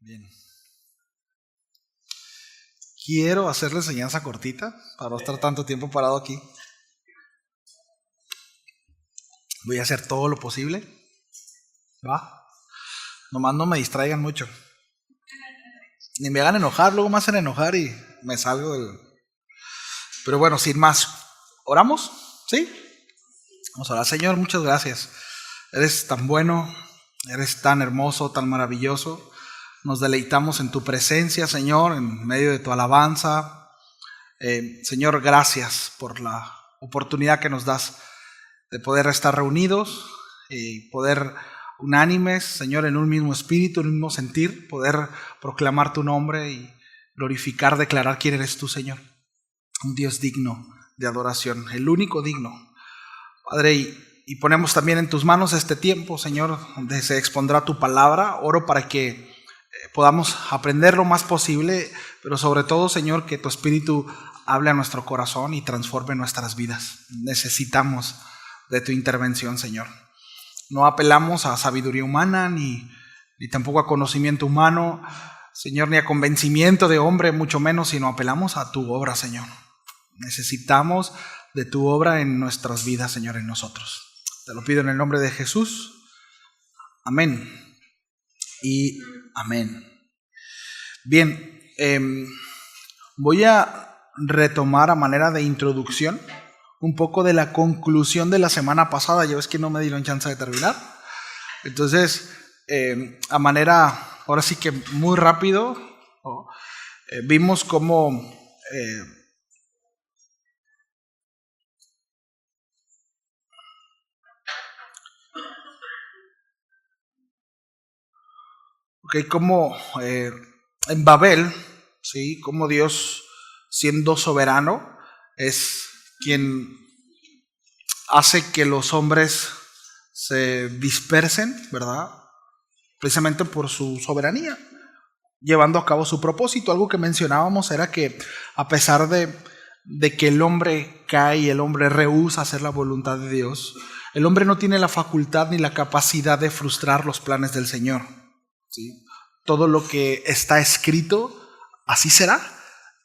Bien. Quiero hacer la enseñanza cortita para no estar tanto tiempo parado aquí. Voy a hacer todo lo posible. ¿Va? Nomás no me distraigan mucho. Ni me hagan enojar, luego me hacen enojar y me salgo del... Pero bueno, sin más. ¿Oramos? ¿Sí? Vamos a orar. Señor, muchas gracias. Eres tan bueno, eres tan hermoso, tan maravilloso. Nos deleitamos en tu presencia, Señor, en medio de tu alabanza. Señor, gracias por la oportunidad que nos das de poder estar reunidos y poder unánimes, Señor, en un mismo espíritu, en un mismo sentir, poder proclamar tu nombre y glorificar, declarar quién eres tú, Señor. Un Dios digno de adoración, el único digno. Padre, y ponemos también en tus manos este tiempo, Señor, donde se expondrá tu palabra. Oro para que podamos aprender lo más posible, pero sobre todo, Señor, que tu Espíritu hable a nuestro corazón y transforme nuestras vidas. Necesitamos de tu intervención, Señor. No apelamos a sabiduría humana, ni tampoco a conocimiento humano, Señor, ni a convencimiento de hombre, mucho menos, sino apelamos a tu obra, Señor. Necesitamos de tu obra en nuestras vidas, Señor, en nosotros. Te lo pido en el nombre de Jesús. Amén. Y amén. Bien, voy a retomar a manera de introducción un poco de la conclusión de la semana pasada. Ya ves que no me dieron chance de terminar. Entonces, a manera, ahora sí que muy rápido, vimos cómo como en Babel, ¿sí? Como Dios, siendo soberano, es quien hace que los hombres se dispersen, ¿verdad? Precisamente por su soberanía, llevando a cabo su propósito. Algo que mencionábamos era que a pesar de que el hombre cae y el hombre rehúsa hacer la voluntad de Dios, el hombre no tiene la facultad ni la capacidad de frustrar los planes del Señor, ¿sí? Todo lo que está escrito, así será,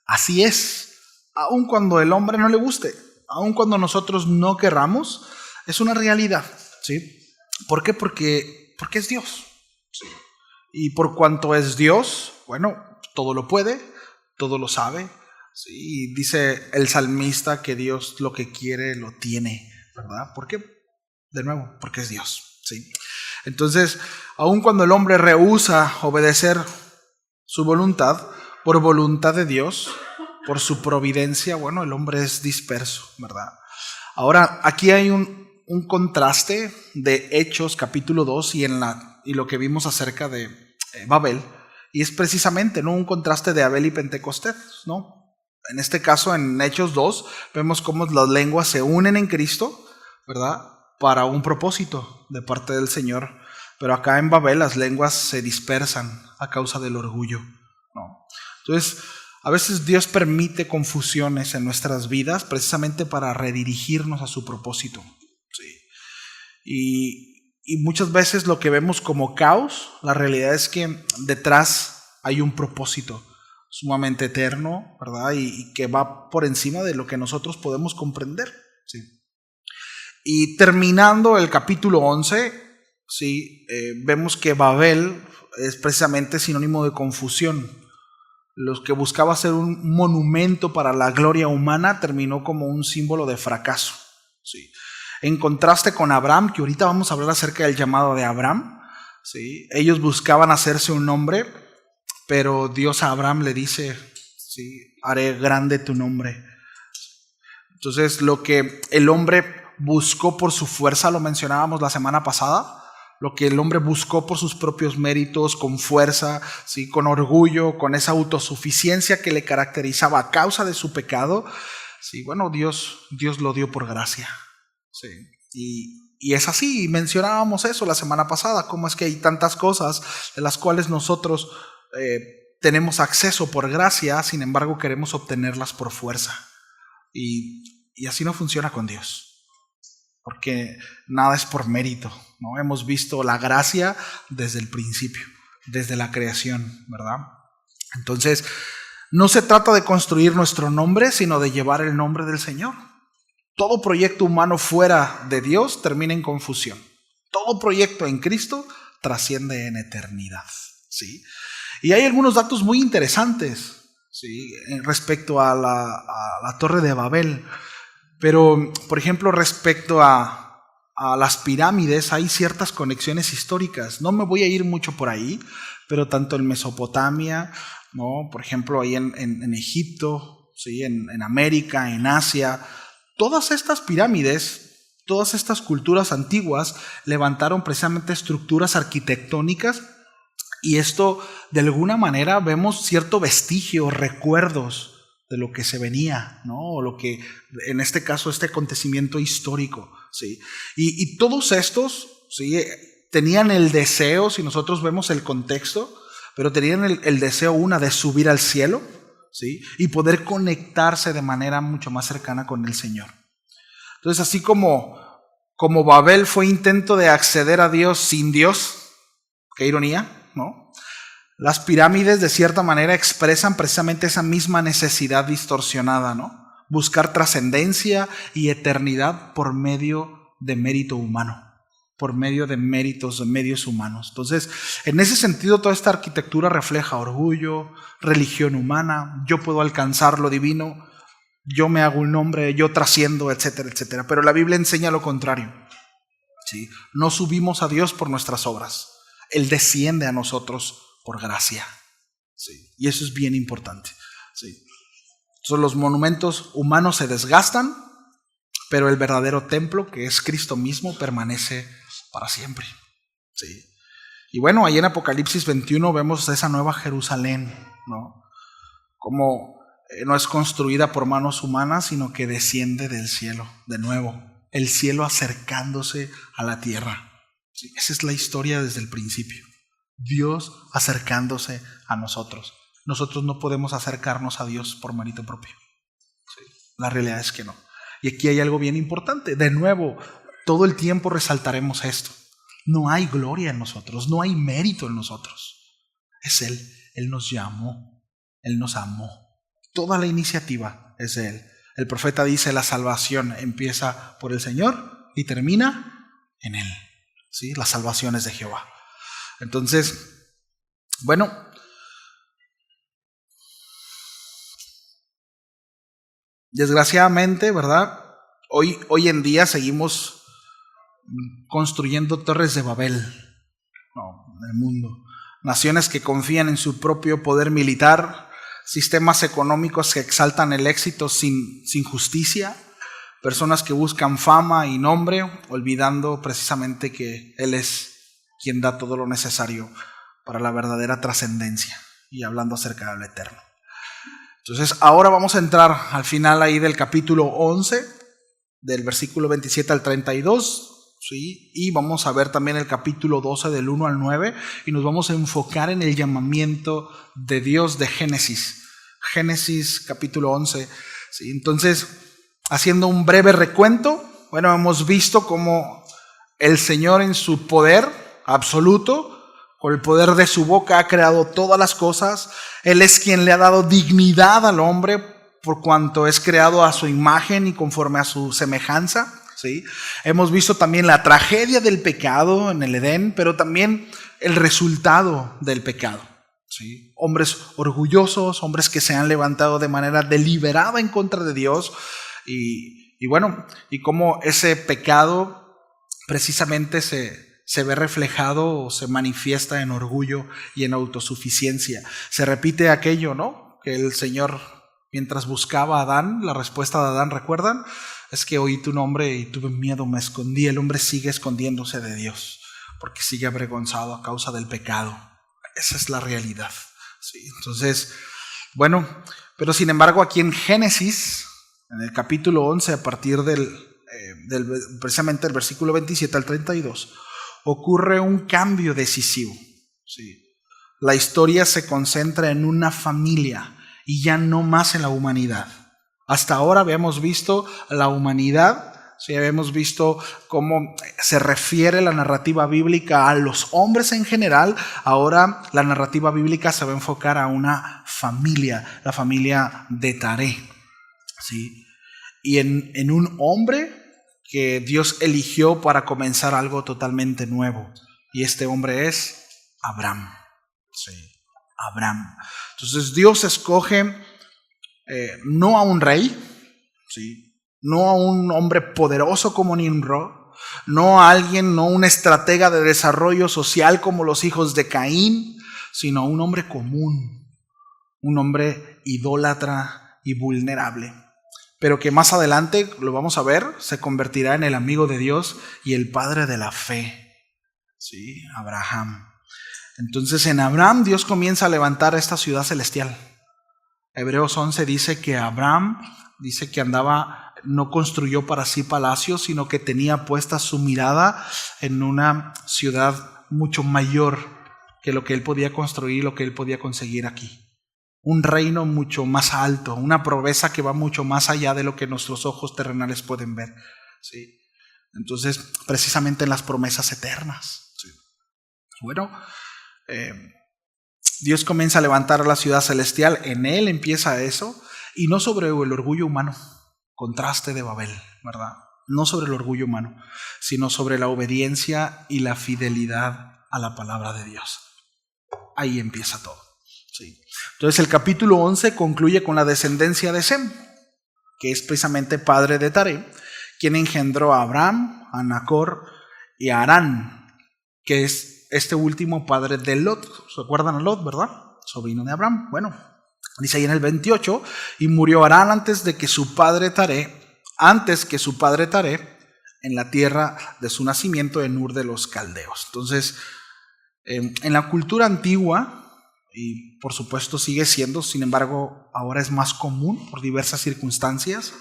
así es. Aun cuando el hombre no le guste, aun cuando nosotros no querramos, es una realidad, ¿sí? ¿Por qué? Porque es Dios, ¿sí? Y por cuanto es Dios, bueno, todo lo puede, todo lo sabe, ¿sí? Y dice el salmista que Dios lo que quiere lo tiene, ¿verdad? ¿Por qué? De nuevo, porque es Dios, ¿sí? Entonces, aun cuando el hombre rehúsa obedecer su voluntad, por voluntad de Dios, por su providencia, bueno, el hombre es disperso, ¿verdad? Ahora, aquí hay un contraste de Hechos capítulo 2 y lo que vimos acerca de Babel, y es precisamente, ¿no?, un contraste de Abel y Pentecostés, ¿no? En este caso, en Hechos 2, vemos cómo las lenguas se unen en Cristo, ¿verdad?, para un propósito de parte del Señor. Pero acá en Babel las lenguas se dispersan a causa del orgullo, ¿no? Entonces, a veces Dios permite confusiones en nuestras vidas precisamente para redirigirnos a su propósito, ¿sí? Y muchas veces lo que vemos como caos, la realidad es que detrás hay un propósito sumamente eterno, ¿verdad? Y que va por encima de lo que nosotros podemos comprender, ¿sí? Y terminando el capítulo 11, ¿sí? Vemos que Babel es precisamente sinónimo de confusión. Lo que buscaba ser un monumento para la gloria humana terminó como un símbolo de fracaso, ¿sí? En contraste con Abraham, que ahorita vamos a hablar acerca del llamado de Abraham, ¿sí? Ellos buscaban hacerse un nombre, pero Dios a Abraham le dice, ¿sí?, haré grande tu nombre. Entonces, lo que el hombre buscó por su fuerza, lo mencionábamos la semana pasada, lo que el hombre buscó por sus propios méritos, con fuerza, ¿sí?, con orgullo, con esa autosuficiencia que le caracterizaba a causa de su pecado, ¿sí? Bueno, Dios lo dio por gracia, ¿sí? Y es así, mencionábamos eso la semana pasada, cómo es que hay tantas cosas de las cuales nosotros tenemos acceso por gracia, sin embargo queremos obtenerlas por fuerza. Y así no funciona con Dios, porque nada es por mérito, ¿no? Hemos visto la gracia desde el principio, desde la creación, ¿verdad? Entonces, no se trata de construir nuestro nombre, sino de llevar el nombre del Señor. Todo proyecto humano fuera de Dios termina en confusión. Todo proyecto en Cristo trasciende en eternidad, ¿sí? Y hay algunos datos muy interesantes, ¿sí?, respecto a la Torre de Babel. Pero, por ejemplo, respecto a las pirámides, hay ciertas conexiones históricas. No me voy a ir mucho por ahí, pero tanto en Mesopotamia, ¿no?, por ejemplo, ahí en Egipto, ¿sí?, en América, en Asia, todas estas pirámides, todas estas culturas antiguas levantaron precisamente estructuras arquitectónicas, y esto, de alguna manera, vemos cierto vestigio, recuerdos de lo que se venía, ¿no?, o lo que, en este caso, este acontecimiento histórico, ¿sí? Y todos estos, ¿sí?, tenían el deseo, si nosotros vemos el contexto, pero tenían el deseo, de subir al cielo, ¿sí?, y poder conectarse de manera mucho más cercana con el Señor. Entonces, así como Babel fue intento de acceder a Dios sin Dios, qué ironía, ¿no?, las pirámides de cierta manera expresan precisamente esa misma necesidad distorsionada, ¿no?, buscar trascendencia y eternidad por medio de mérito humano, por medio de méritos, de medios humanos. Entonces, en ese sentido, toda esta arquitectura refleja orgullo, religión humana, yo puedo alcanzar lo divino, yo me hago un nombre, yo trasciendo, etcétera, etcétera. Pero la Biblia enseña lo contrario, ¿sí? No subimos a Dios por nuestras obras, Él desciende a nosotros por gracia, ¿sí? Y eso es bien importante, ¿sí? Entonces, los monumentos humanos se desgastan, pero el verdadero templo, que es Cristo mismo, permanece para siempre, ¿sí? Y bueno, ahí en Apocalipsis 21 vemos esa nueva Jerusalén, ¿no?, como no es construida por manos humanas, sino que desciende del cielo, de nuevo, el cielo acercándose a la tierra, ¿sí? Esa es la historia desde el principio, Dios acercándose a nosotros. Nosotros no podemos acercarnos a Dios por mérito propio, ¿sí? La realidad es que no. Y aquí hay algo bien importante. De nuevo, todo el tiempo resaltaremos esto. No hay gloria en nosotros, no hay mérito en nosotros. Es Él. Él nos llamó, Él nos amó. Toda la iniciativa es de Él. El profeta dice, la salvación empieza por el Señor y termina en Él, ¿sí? La salvación es de Jehová. Entonces, bueno, desgraciadamente, ¿verdad?, hoy en día seguimos construyendo torres de Babel, ¿no?, en el mundo. Naciones que confían en su propio poder militar, sistemas económicos que exaltan el éxito sin justicia, personas que buscan fama y nombre, olvidando precisamente que Él es quien da todo lo necesario para la verdadera trascendencia, y hablando acerca del eterno. Entonces, ahora vamos a entrar al final ahí del capítulo 11, del versículo 27 al 32, ¿sí? Y vamos a ver también el capítulo 12 del 1 al 9, y nos vamos a enfocar en el llamamiento de Dios de Génesis. Génesis capítulo 11, ¿sí? Entonces, haciendo un breve recuento, bueno, hemos visto cómo el Señor en su poder absoluto, con el poder de su boca, ha creado todas las cosas. Él es quien le ha dado dignidad al hombre por cuanto es creado a su imagen y conforme a su semejanza, ¿sí? Hemos visto también la tragedia del pecado en el Edén, pero también el resultado del pecado, ¿sí? Hombres orgullosos, hombres que se han levantado de manera deliberada en contra de Dios, y bueno, y cómo ese pecado precisamente se ve reflejado o se manifiesta en orgullo y en autosuficiencia. Se repite aquello, ¿no?, que el Señor, mientras buscaba a Adán, la respuesta de Adán, ¿recuerdan? Es que oí tu nombre y tuve miedo, me escondí. El hombre sigue escondiéndose de Dios porque sigue avergonzado a causa del pecado. Esa es la realidad, ¿sí? Entonces, bueno, pero sin embargo aquí en Génesis, en el capítulo 11, a partir precisamente el versículo 27 al 32, ocurre un cambio decisivo, ¿sí? La historia se concentra en una familia y ya no más en la humanidad. Hasta ahora habíamos visto la humanidad Sí, hemos visto cómo se refiere la narrativa bíblica a los hombres en general. Ahora la narrativa bíblica se va a enfocar a una familia, la familia de Taré. ¿Sí? Y en un hombre que Dios eligió para comenzar algo totalmente nuevo. Y este hombre es Abraham. Sí, Abraham. Entonces Dios escoge no a un rey, ¿sí? No a un hombre poderoso como Nimrod, no a alguien, no un estratega de desarrollo social como los hijos de Caín, sino a un hombre común, un hombre idólatra y vulnerable, pero que más adelante, lo vamos a ver, se convertirá en el amigo de Dios y el padre de la fe. Sí, Abraham. Entonces en Abraham Dios comienza a levantar esta ciudad celestial. Hebreos 11 dice que Abraham no construyó para sí palacios, sino que tenía puesta su mirada en una ciudad mucho mayor que lo que él podía construir, lo que él podía conseguir aquí. Un reino mucho más alto, una promesa que va mucho más allá de lo que nuestros ojos terrenales pueden ver. ¿Sí? Entonces, precisamente en las promesas eternas. ¿Sí? Bueno, Dios comienza a levantar la ciudad celestial, en él empieza eso, y no sobre el orgullo humano, contraste de Babel, ¿verdad? No sobre el orgullo humano, sino sobre la obediencia y la fidelidad a la palabra de Dios. Ahí empieza todo. Sí. Entonces el capítulo 11 concluye con la descendencia de Sem, que es precisamente padre de Taré, quien engendró a Abraham, a Nacor y a Harán, que es este último padre de Lot. ¿Se acuerdan a Lot, verdad? Sobrino de Abraham. Bueno, dice ahí en el 28, y murió Harán antes que su padre Taré, en la tierra de su nacimiento en Ur de los Caldeos. Entonces, en la cultura antigua, y por supuesto sigue siendo, sin embargo, ahora es más común por diversas circunstancias,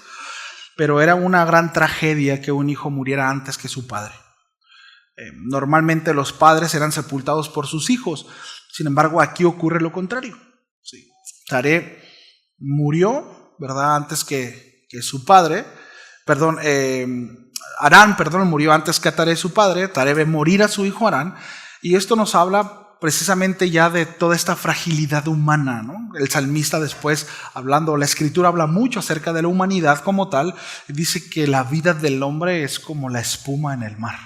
pero era una gran tragedia que un hijo muriera antes que su padre. Normalmente los padres eran sepultados por sus hijos, sin embargo aquí ocurre lo contrario. Sí. Taré murió, ¿verdad? Antes que su padre, Harán murió antes que Taré su padre. Taré ve morir a su hijo Harán, y esto nos habla precisamente ya de toda esta fragilidad humana, ¿no? El salmista después, la escritura habla mucho acerca de la humanidad como tal, dice que la vida del hombre es como la espuma en el mar,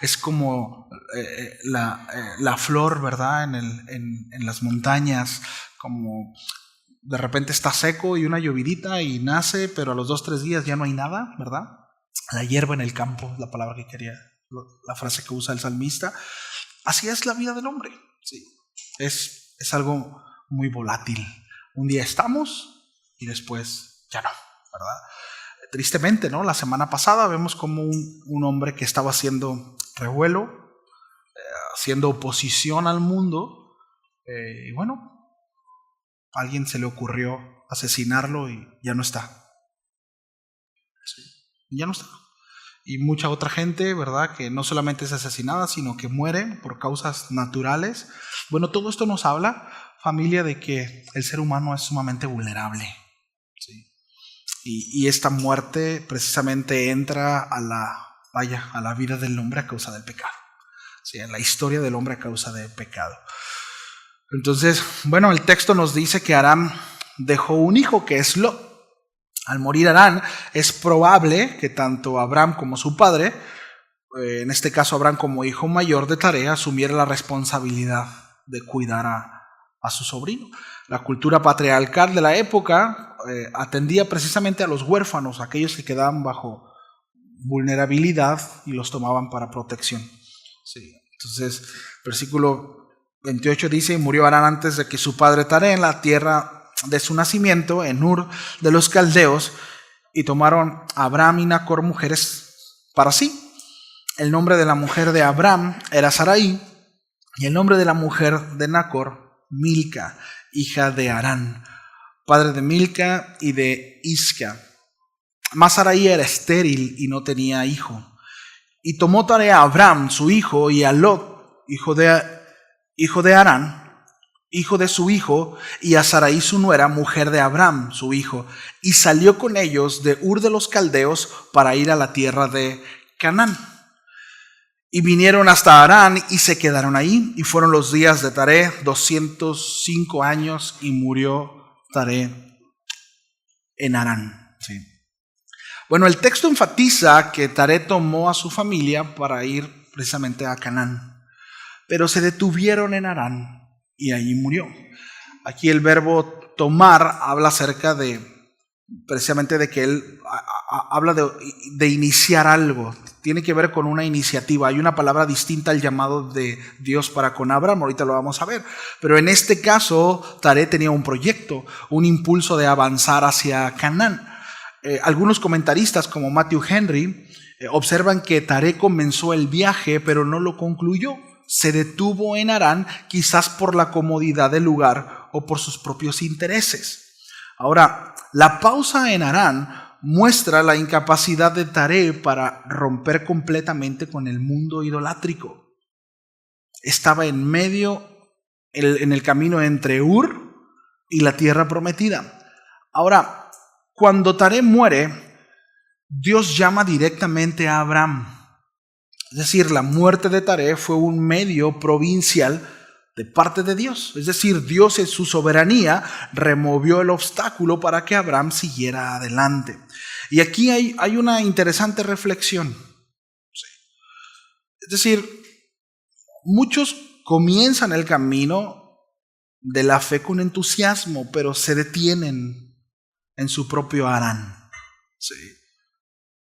es como la flor, ¿verdad? En las montañas, como de repente está seco y una llovidita y nace, pero a los 2-3 días ya no hay nada, ¿verdad? La hierba en el campo, la palabra que quería, la frase que usa el salmista. Así es la vida del hombre. Sí. Es algo muy volátil. Un día estamos y después ya no, ¿verdad? Tristemente, ¿no? La semana pasada vemos como un hombre que estaba haciendo revuelo, haciendo oposición al mundo, y bueno, a alguien se le ocurrió asesinarlo y ya no está. Sí. Ya no está. Y mucha otra gente, ¿verdad? Que no solamente es asesinada, sino que muere por causas naturales. Bueno, todo esto nos habla, familia, de que el ser humano es sumamente vulnerable. ¿Sí? Y esta muerte precisamente entra a la vida del hombre a causa del pecado. ¿Sí? En la historia del hombre a causa del pecado. Entonces, bueno, el texto nos dice que Aram dejó un hijo que es Lot. Al morir Harán, es probable que tanto Abraham como su padre, en este caso Abraham como hijo mayor de Taré, asumiera la responsabilidad de cuidar a su sobrino. La cultura patriarcal de la época atendía precisamente a los huérfanos, aquellos que quedaban bajo vulnerabilidad y los tomaban para protección. Sí. Entonces, versículo 28 dice, y murió Harán antes de que su padre Taré en la tierra de su nacimiento en Ur de los Caldeos, y tomaron a Abraham y Nacor mujeres para sí. El nombre de la mujer de Abraham era Sarai, y el nombre de la mujer de Nacor, Milca, hija de Harán, padre de Milca y de Isca. Mas Sarai era estéril y no tenía hijo. Y tomó Taré a Abraham, su hijo, y a Lot, hijo de Harán, hijo de su hijo, y a Sarai su nuera, mujer de Abraham, su hijo, y salió con ellos de Ur de los Caldeos para ir a la tierra de Canaán. Y vinieron hasta Harán y se quedaron ahí, y fueron los días de Taré 205 años, y murió Taré en Harán. Sí. Bueno, el texto enfatiza que Taré tomó a su familia para ir precisamente a Canaán, pero se detuvieron en Harán y allí murió. Aquí el verbo tomar habla acerca de, precisamente de que él habla de iniciar algo. Tiene que ver con una iniciativa. Hay una palabra distinta al llamado de Dios para con Abraham, ahorita lo vamos a ver. Pero en este caso, Taré tenía un proyecto, un impulso de avanzar hacia Canaán. Algunos comentaristas como Matthew Henry observan que Taré comenzó el viaje, pero no lo concluyó. Se detuvo en Harán, quizás por la comodidad del lugar o por sus propios intereses. Ahora, la pausa en Harán muestra la incapacidad de Taré para romper completamente con el mundo idolátrico. Estaba en medio, en el camino entre Ur y la tierra prometida. Ahora, cuando Taré muere, Dios llama directamente a Abraham. Es decir, la muerte de Taré fue un medio provincial de parte de Dios. Es decir, Dios en su soberanía removió el obstáculo para que Abraham siguiera adelante. Y aquí hay una interesante reflexión. Es decir, muchos comienzan el camino de la fe con entusiasmo, pero se detienen en su propio Harán. Sí.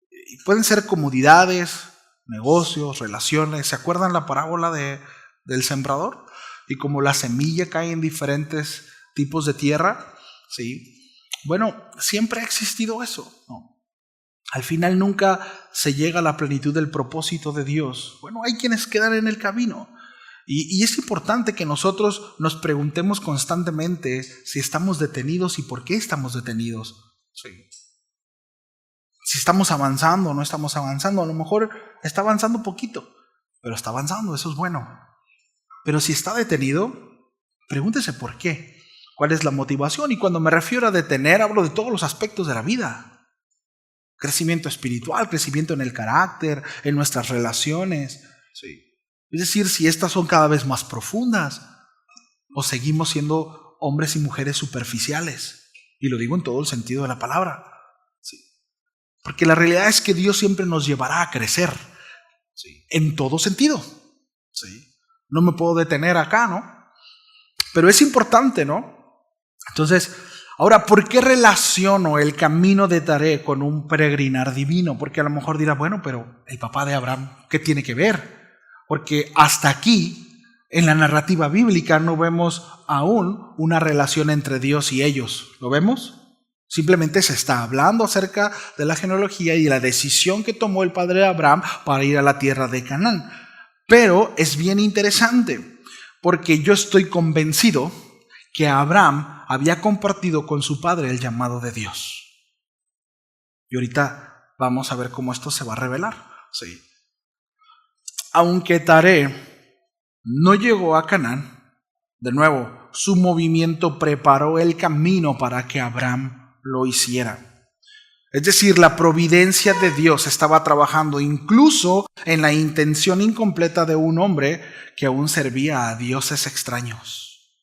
Y pueden ser comodidades, negocios, relaciones. ¿Se acuerdan la parábola del sembrador? Y como la semilla cae en diferentes tipos de tierra, ¿sí? Bueno, siempre ha existido eso, ¿no? Al final nunca se llega a la plenitud del propósito de Dios. Bueno, hay quienes quedan en el camino. Y es importante que nosotros nos preguntemos constantemente si estamos detenidos y por qué estamos detenidos. Sí. Si estamos avanzando o no estamos avanzando. A lo mejor está avanzando poquito, pero está avanzando, eso es bueno. Pero si está detenido, pregúntese por qué. ¿Cuál es la motivación? Y cuando me refiero a detener, hablo de todos los aspectos de la vida. Crecimiento espiritual, crecimiento en el carácter, en nuestras relaciones. Sí. Es decir, si estas son cada vez más profundas o seguimos siendo hombres y mujeres superficiales. Y lo digo en todo el sentido de la palabra. Sí. Porque la realidad es que Dios siempre nos llevará a crecer. Sí. En todo sentido. Sí. No me puedo detener acá, ¿no? Pero es importante, ¿no? Entonces, ahora, ¿por qué relaciono el camino de Taré con un peregrinar divino? Porque a lo mejor dirá, bueno, pero el papá de Abraham, ¿qué tiene que ver? Porque hasta aquí, en la narrativa bíblica, no vemos aún una relación entre Dios y ellos. ¿Lo vemos? Simplemente se está hablando acerca de la genealogía y de la decisión que tomó el padre de Abraham para ir a la tierra de Canaán. Pero es bien interesante, porque yo estoy convencido que Abraham había compartido con su padre el llamado de Dios. Y ahorita vamos a ver cómo esto se va a revelar. Sí. Aunque Taré no llegó a Canaán, de nuevo, su movimiento preparó el camino para que Abraham lo hiciera. Es decir, la providencia de Dios estaba trabajando incluso en la intención incompleta de un hombre que aún servía a dioses extraños.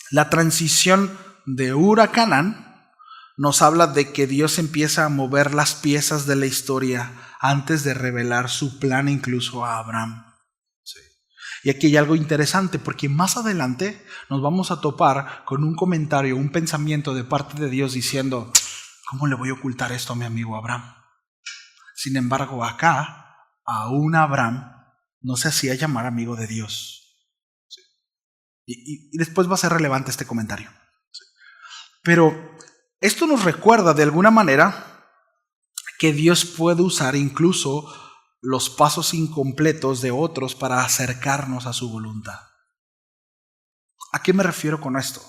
La transición de Ur a Canaán nos habla de que Dios empieza a mover las piezas de la historia antes de revelar su plan incluso a Abraham. Sí. Y aquí hay algo interesante, porque más adelante nos vamos a topar con un comentario, un pensamiento de parte de Dios diciendo, ¿cómo le voy a ocultar esto a mi amigo Abraham? Sin embargo, acá, aún Abraham no se hacía llamar amigo de Dios. Sí. Y después va a ser relevante este comentario. Sí. Pero esto nos recuerda de alguna manera que Dios puede usar incluso los pasos incompletos de otros para acercarnos a su voluntad. ¿A qué me refiero con esto?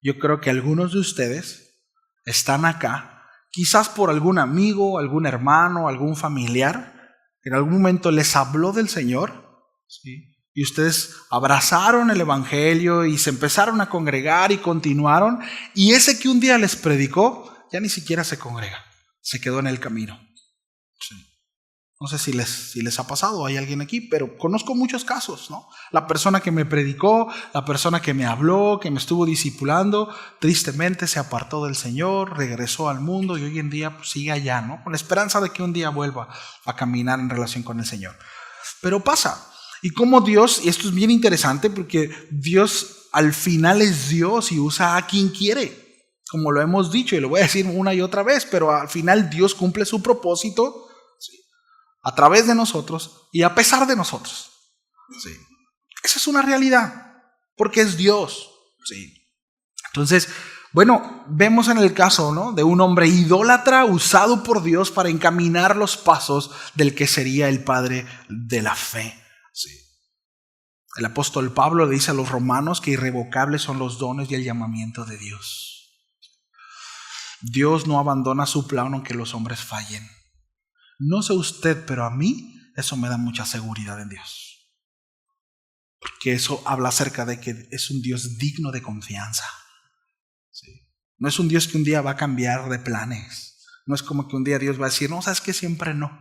Yo creo que algunos de ustedes están acá, quizás por algún amigo, algún hermano, algún familiar, que en algún momento les habló del Señor, ¿sí? Y ustedes abrazaron el evangelio y se empezaron a congregar y continuaron. Y ese que un día les predicó, ya ni siquiera se congrega. Se quedó en el camino. Sí. No sé si les ha pasado, hay alguien aquí, pero conozco muchos casos, ¿no? La persona que me predicó, la persona que me habló, que me estuvo discipulando, tristemente se apartó del Señor, regresó al mundo y hoy en día pues, sigue allá, ¿no? Con la esperanza de que un día vuelva a caminar en relación con el Señor. Pero pasa. Y como Dios, y esto es bien interesante porque Dios al final es Dios y usa a quien quiere, como lo hemos dicho y lo voy a decir una y otra vez, pero al final Dios cumple su propósito a través de nosotros y a pesar de nosotros. Sí. Esa es una realidad, porque es Dios. Sí. Entonces, bueno, vemos en el caso, ¿no?, de un hombre idólatra usado por Dios para encaminar los pasos del que sería el padre de la fe. Sí. El apóstol Pablo le dice a los romanos que irrevocables son los dones y el llamamiento de Dios. Dios no abandona su plan aunque los hombres fallen. No sé usted, pero a mí eso me da mucha seguridad en Dios. Porque eso habla acerca de que es un Dios digno de confianza. Sí. No es un Dios que un día va a cambiar de planes. No es como que un día Dios va a decir, no, sabes que siempre no.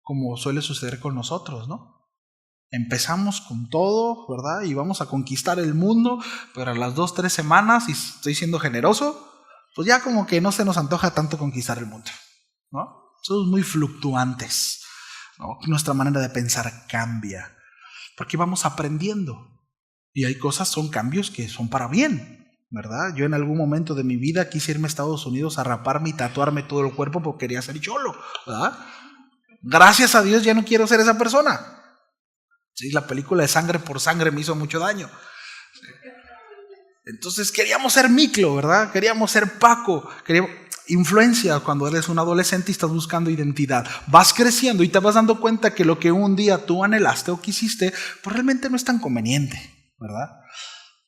Como suele suceder con nosotros, ¿no? Empezamos con todo, ¿verdad? Y vamos a conquistar el mundo, pero a las 2-3 semanas, y estoy siendo generoso, pues ya como que no se nos antoja tanto conquistar el mundo, ¿no? Somos muy fluctuantes, ¿no? Nuestra manera de pensar cambia, porque vamos aprendiendo. Y hay cosas, son cambios que son para bien, ¿verdad? Yo en algún momento de mi vida quise irme a Estados Unidos a raparme y tatuarme todo el cuerpo porque quería ser cholo, ¿verdad? Gracias a Dios ya no quiero ser esa persona. Sí, la película de Sangre por Sangre me hizo mucho daño. Entonces queríamos ser Miklo, ¿verdad? Queríamos ser Paco, queríamos... Influencia cuando eres un adolescente y estás buscando identidad. Vas creciendo y te vas dando cuenta que lo que un día tú anhelaste o quisiste, pues realmente no es tan conveniente, ¿verdad?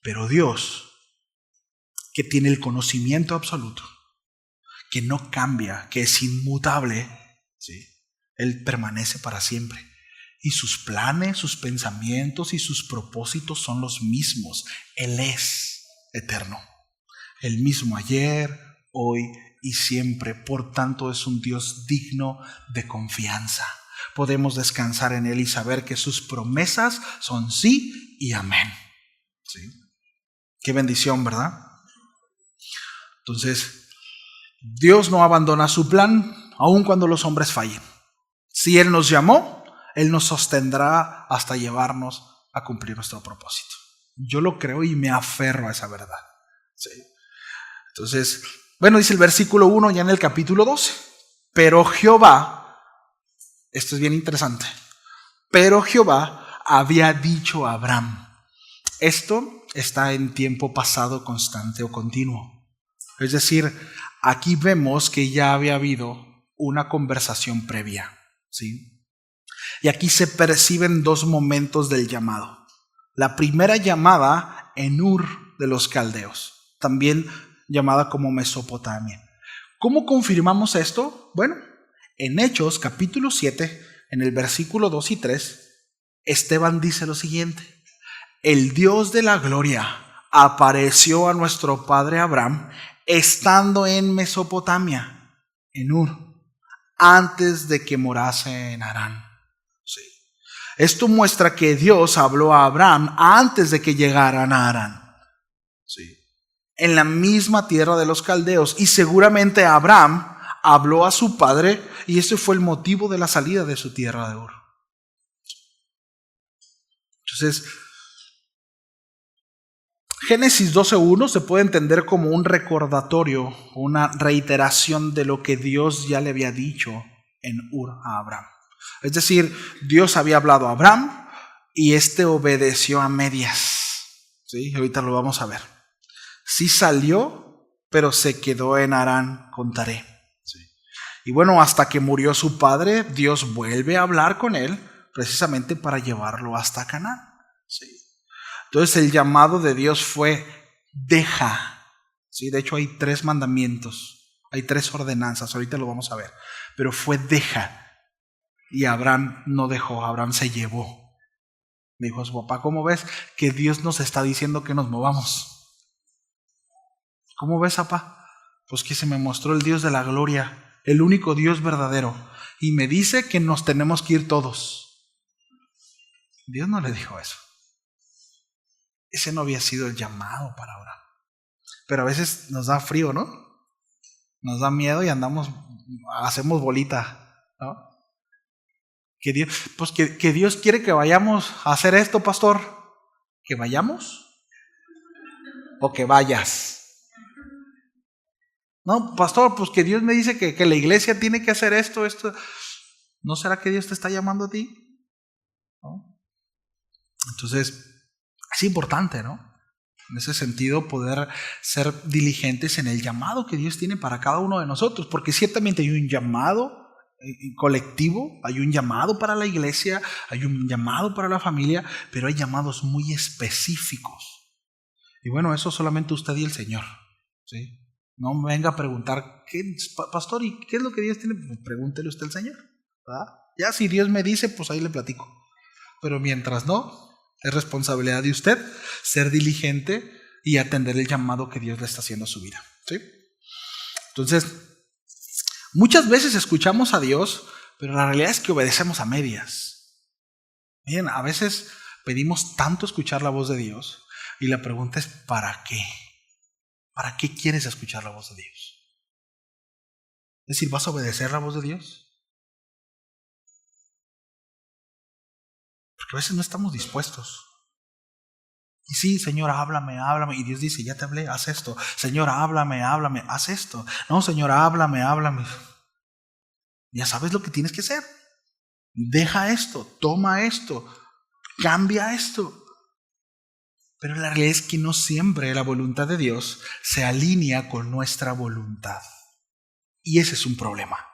Pero Dios, que tiene el conocimiento absoluto, que no cambia, que es inmutable, ¿sí?, Él permanece para siempre. Y sus planes, sus pensamientos y sus propósitos son los mismos. Él es eterno. El mismo ayer, hoy y siempre. Por tanto, es un Dios digno de confianza. Podemos descansar en Él y saber que sus promesas son sí y amén. ¿Sí? Qué bendición, ¿verdad? Entonces, Dios no abandona su plan, aun cuando los hombres fallen. Si Él nos llamó, Él nos sostendrá hasta llevarnos a cumplir nuestro propósito. Yo lo creo y me aferro a esa verdad. ¿Sí? Entonces, bueno, dice el versículo 1 ya en el capítulo 12. Pero Jehová, esto es bien interesante, pero Jehová había dicho a Abraham. Esto está en tiempo pasado constante o continuo. Es decir, aquí vemos que ya había habido una conversación previa, ¿sí? Y aquí se perciben dos momentos del llamado. La primera llamada en Ur de los Caldeos, también llamada como Mesopotamia. ¿Cómo confirmamos esto? Bueno, en Hechos capítulo 7, en el versículo 2 y 3, Esteban dice lo siguiente: el Dios de la gloria apareció a nuestro padre Abraham estando en Mesopotamia, en Ur, antes de que morase en Harán. Sí. Esto muestra que Dios habló a Abraham antes de que llegaran a Harán. Sí. En la misma tierra de los caldeos. Y seguramente Abraham habló a su padre y ese fue el motivo de la salida de su tierra de Ur. Entonces, Génesis 12:1 se puede entender como un recordatorio, una reiteración de lo que Dios ya le había dicho en Ur a Abraham. Es decir, Dios había hablado a Abraham y éste obedeció a medias. ¿Sí? Ahorita lo vamos a ver. Sí salió, pero se quedó en Harán con Taré. ¿Sí? Y bueno, hasta que murió su padre, Dios vuelve a hablar con él precisamente para llevarlo hasta Canaán. ¿Sí? Entonces el llamado de Dios fue deja. ¿Sí? De hecho hay 3 mandamientos, hay 3 ordenanzas, ahorita lo vamos a ver. Pero fue deja. Y Abraham no dejó, Abraham se llevó. Le dijo a su papá, ¿cómo ves que Dios nos está diciendo que nos movamos? ¿Cómo ves, papá? Pues que se me mostró el Dios de la gloria, el único Dios verdadero, y me dice que nos tenemos que ir todos. Dios no le dijo eso. Ese no había sido el llamado para Abraham. Pero a veces nos da frío, ¿no? Nos da miedo y hacemos bolita, ¿no? Que Dios quiere que vayamos a hacer esto, pastor. ¿Que vayamos? ¿O que vayas? No, pastor, pues que Dios me dice que la iglesia tiene que hacer esto. ¿No será que Dios te está llamando a ti? ¿No? Entonces, es importante, ¿no? En ese sentido, poder ser diligentes en el llamado que Dios tiene para cada uno de nosotros, porque ciertamente hay un llamado colectivo, hay un llamado para la iglesia, hay un llamado para la familia, pero hay llamados muy específicos. Y bueno, eso solamente usted y el Señor, ¿sí? No me venga a preguntar, pastor, ¿y qué es lo que Dios tiene? Pues pregúntele usted al Señor, ¿verdad? Ya si Dios me dice, pues ahí le platico. Pero mientras no, es responsabilidad de usted ser diligente y atender el llamado que Dios le está haciendo a su vida, ¿sí? Entonces, muchas veces escuchamos a Dios, pero la realidad es que obedecemos a medias. Miren, a veces pedimos tanto escuchar la voz de Dios y la pregunta es ¿para qué? ¿Para qué quieres escuchar la voz de Dios? Es decir, ¿vas a obedecer la voz de Dios? Porque a veces no estamos dispuestos. Y sí, Señor, háblame. Y Dios dice, ya te hablé, haz esto. Señor, háblame, haz esto. No, Señor, háblame. Ya sabes lo que tienes que hacer. Deja esto, toma esto, cambia esto. Pero la realidad es que no siempre la voluntad de Dios se alinea con nuestra voluntad. Y ese es un problema.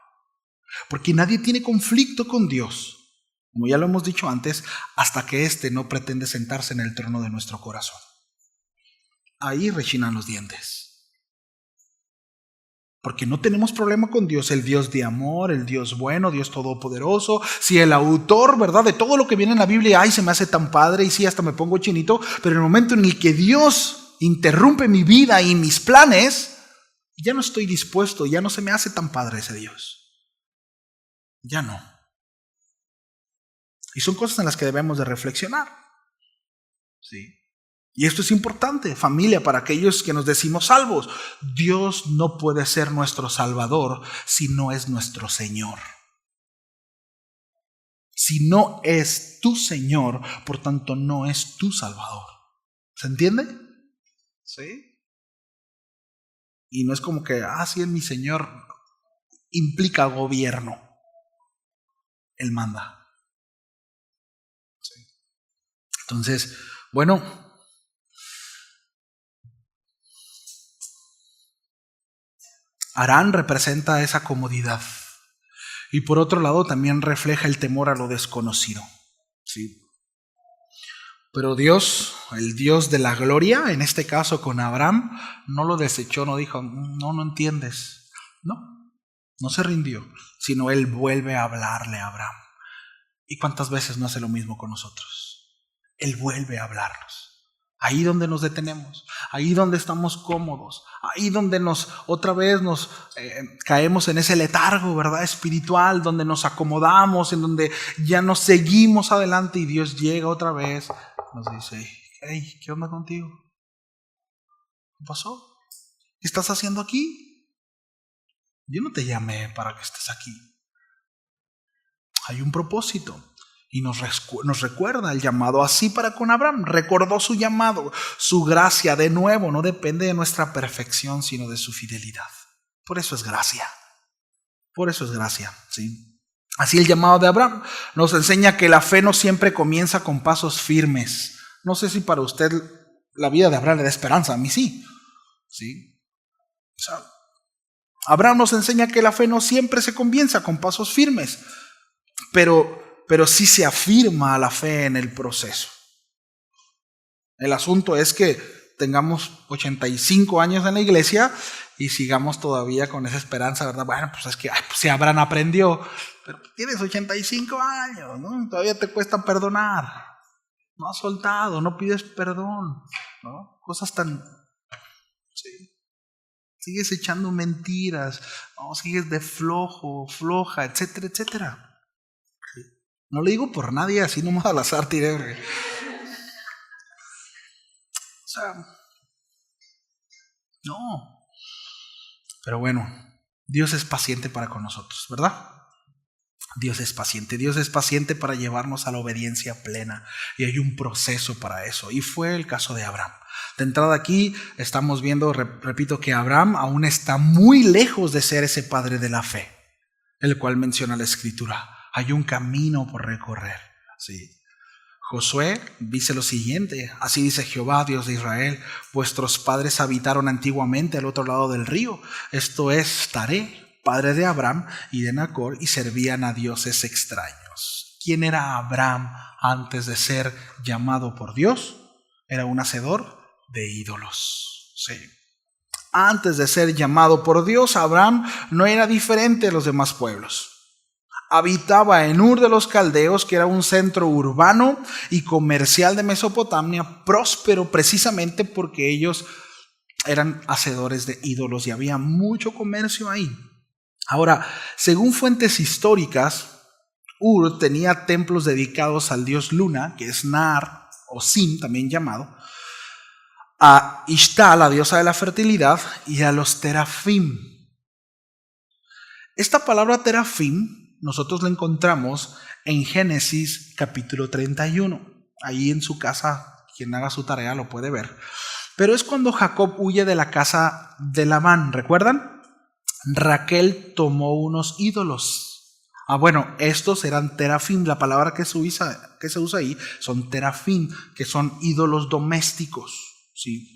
Porque nadie tiene conflicto con Dios, como ya lo hemos dicho antes, hasta que éste no pretende sentarse en el trono de nuestro corazón. Ahí rechinan los dientes. Porque no tenemos problema con Dios, el Dios de amor, el Dios bueno, Dios todopoderoso. Si el autor, ¿verdad?, de todo lo que viene en la Biblia, ay, se me hace tan padre y sí, hasta me pongo chinito, pero en el momento en el que Dios interrumpe mi vida y mis planes, ya no estoy dispuesto, ya no se me hace tan padre ese Dios. Ya no. Y son cosas en las que debemos de reflexionar. Sí. Y esto es importante, familia, para aquellos que nos decimos salvos. Dios no puede ser nuestro Salvador si no es nuestro Señor. Si no es tu Señor, por tanto no es tu Salvador. ¿Se entiende? ¿Sí? Y no es como que, sí es mi Señor, implica gobierno. Él manda. ¿Sí? Entonces, bueno, Harán representa esa comodidad. Y por otro lado también refleja el temor a lo desconocido. ¿Sí? Pero Dios, el Dios de la gloria, en este caso con Abraham, no lo desechó, no dijo, no entiendes. No se rindió, sino Él vuelve a hablarle a Abraham. ¿Y cuántas veces no hace lo mismo con nosotros? Él vuelve a hablarnos. Ahí donde nos detenemos, ahí donde estamos cómodos, ahí donde otra vez nos caemos en ese letargo, ¿verdad?, espiritual, donde nos acomodamos, en donde ya no seguimos adelante y Dios llega otra vez, nos dice, hey, ¿qué onda contigo? ¿Qué pasó? ¿Qué estás haciendo aquí? Yo no te llamé para que estés aquí. Hay un propósito. Y nos recuerda el llamado así para con Abraham. Recordó su llamado, su gracia. De nuevo, no depende de nuestra perfección, sino de su fidelidad. Por eso es gracia. Por eso es gracia, ¿sí? Así el llamado de Abraham nos enseña que la fe no siempre comienza con pasos firmes. No sé si para usted la vida de Abraham le da esperanza. A mí sí. ¿Sí? O sea, Abraham nos enseña que la fe no siempre se comienza con pasos firmes. Pero sí se afirma la fe en el proceso. El asunto es que tengamos 85 años en la iglesia y sigamos todavía con esa esperanza, ¿verdad? Bueno, pues es que pues si Abraham aprendió, pero tienes 85 años, ¿no? Todavía te cuesta perdonar. no has soltado, no pides perdón, ¿no? Cosas tan... Sí. Sigues echando mentiras, ¿no? Sigues de flojo, floja, etcétera, etcétera. Sí. No le digo por nadie, así nomás al azar tiré. O sea, no. Pero bueno, Dios es paciente para con nosotros, ¿verdad? Dios es paciente para llevarnos a la obediencia plena y hay un proceso para eso y fue el caso de Abraham. De entrada aquí estamos viendo, repito, que Abraham aún está muy lejos de ser ese padre de la fe, el cual menciona la Escritura. Hay un camino por recorrer. Sí. Josué dice lo siguiente: así dice Jehová, Dios de Israel, vuestros padres habitaron antiguamente al otro lado del río, esto es Taré, padre de Abraham y de Nacor, y servían a dioses extraños. ¿Quién era Abraham antes de ser llamado por Dios? Era un hacedor de ídolos. Sí. Antes de ser llamado por Dios, Abraham no era diferente a los demás pueblos. Habitaba en Ur de los Caldeos, que era un centro urbano y comercial de Mesopotamia, próspero precisamente porque ellos eran hacedores de ídolos y había mucho comercio ahí. Ahora, según fuentes históricas, Ur tenía templos dedicados al dios Luna, que es Nar o Sin, también llamado, a Ishtar, la diosa de la fertilidad, y a los terafim. Esta palabra terafim nosotros la encontramos en Génesis capítulo 31. Ahí en su casa, quien haga su tarea lo puede ver. Pero es cuando Jacob huye de la casa de Labán, ¿recuerdan? Raquel tomó unos ídolos. Bueno, estos eran terafim. La palabra que se usa ahí son terafim, que son ídolos domésticos, ¿sí?